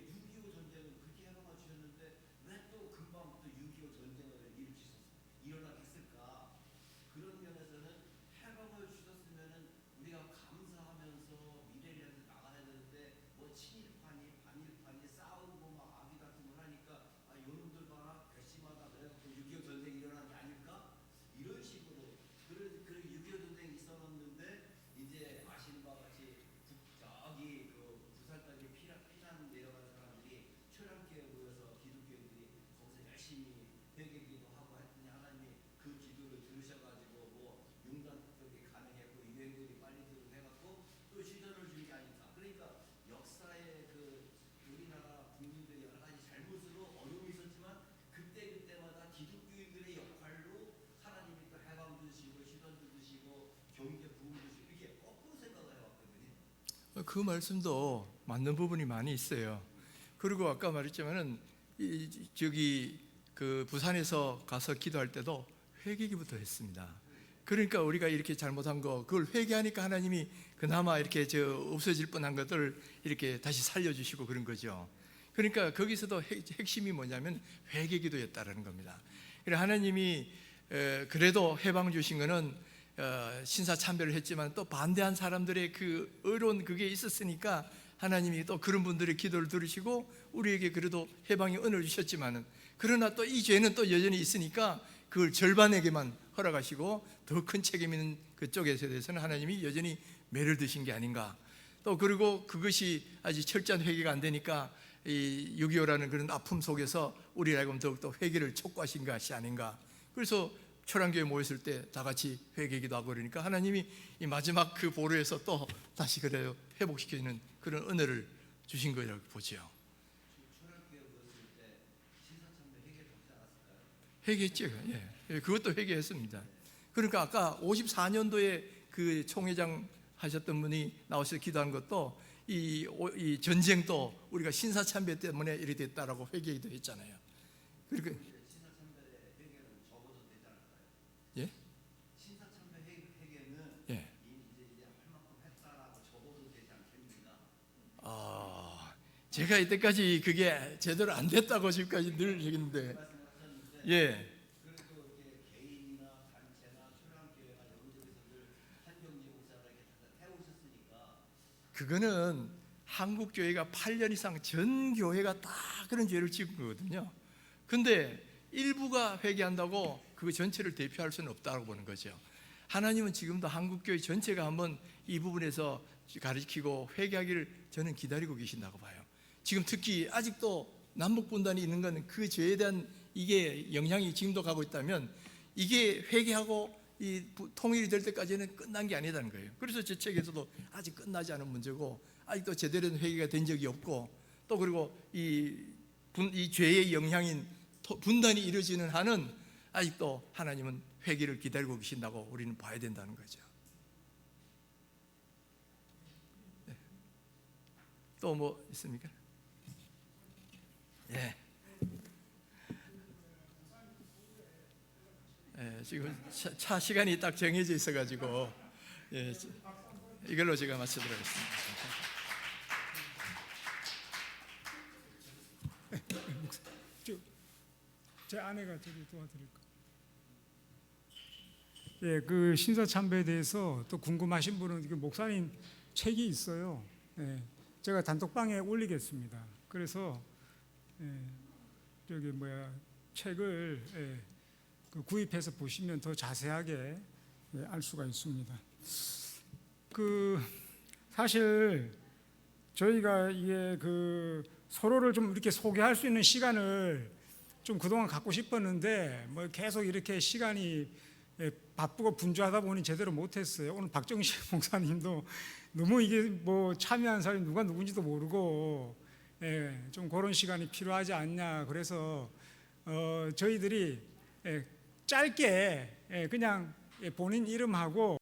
그 말씀도 맞는 부분이 많이 있어요. 그리고 아까 말했지만은 저기 그 부산에서 가서 기도할 때도 회개기부터 했습니다. 그러니까 우리가 이렇게 잘못한 거 그걸 회개하니까 하나님이 그나마 이렇게 없어질 뻔한 것들을 이렇게 다시 살려주시고 그런 거죠. 그러니까 거기서도 핵심이 뭐냐면 회개기도였다라는 겁니다. 그래서 하나님이 그래도 해방 주신 거는 신사참배를 했지만 또 반대한 사람들의 그 의로운 그게 있었으니까 하나님이 또 그런 분들의 기도를 들으시고 우리에게 그래도 해방의 은혜를 주셨지만은 그러나 또 이 죄는 또 여전히 있으니까 그걸 절반에게만 허락하시고 더 큰 책임 있는 그쪽에 대해서는 하나님이 여전히 매를 드신 게 아닌가. 또 그리고 그것이 아직 철저한 회개가 안 되니까 이 6.25라는 그런 아픔 속에서 우리라고 더욱더 회개를 촉구하신 것이 아닌가. 그래서 초량교회 모였을 때 다 같이 회개기도 하고 그러니까 하나님이 이 마지막 그 보루에서 또 다시 그래요 회복시키는 그런 은혜를 주신 거라고 보죠. 초량교회 모였을 때 신사참배 회개하지 않았을까요? 회개했죠. 예, 그것도 회개했습니다. 그러니까 아까 54년도에 그 총회장 하셨던 분이 나오셔서 기도한 것도 이 전쟁도 우리가 신사참배 때문에 이렇게 됐다라고 회개기도 했잖아요. 그러니까 예? 신사참배 회개는 예. 이제 할 만큼 했다라고 적어도 되지 않겠습니까? 제가 이때까지 그게 제대로 안 됐다고 지금까지 늘 얘기했는데, 예. 그래도 이렇게 개인이나 단체나 초량교회나 여기저기서들 한경제 목사를 이렇게 해오셨으니까 그거는 한국 교회가 8년 이상 전 교회가 다 그런 죄를 지은 거거든요. 근데 일부가 회개한다고 그 전체를 대표할 수는 없다고 보는 거죠. 하나님은 지금도 한국교회 전체가 한번 이 부분에서 가르치고 회개하기를 저는 기다리고 계신다고 봐요. 지금 특히 아직도 남북분단이 있는 건 그 죄에 대한 이게 영향이 지금도 가고 있다면 이게 회개하고 이 통일이 될 때까지는 끝난 게 아니라는 거예요. 그래서 제 책에서도 아직 끝나지 않은 문제고 아직도 제대로 된 회개가 된 적이 없고 또 그리고 이 죄의 영향인 분단이 이루어지는 한은 아직도 하나님은 회개를 기다리고 계신다고 우리는 봐야 된다는 거죠. 네. 또 뭐 있습니까? 예. 예, 지금 차 시간이 딱 정해져 있어가지고 예, 이걸로 제가 마치도록 하겠습니다. 제 아내가 저기 도와드릴까? 예, 그 신사참배에 대해서 또 궁금하신 분은 그 목사님 책이 있어요. 예, 제가 단톡방에 올리겠습니다. 그래서 저기 책을 그 구입해서 보시면 더 자세하게 알 수가 있습니다. 그 사실 저희가 이게 그 서로를 좀 이렇게 소개할 수 있는 시간을 좀 그동안 갖고 싶었는데 뭐 계속 이렇게 시간이 바쁘고 분주하다 보니 제대로 못했어요. 오늘 박정식 목사님도 너무 이게 뭐 참여한 사람이 누가 누군지도 모르고 좀 그런 시간이 필요하지 않냐. 그래서 저희들이 짧게 그냥 본인 이름하고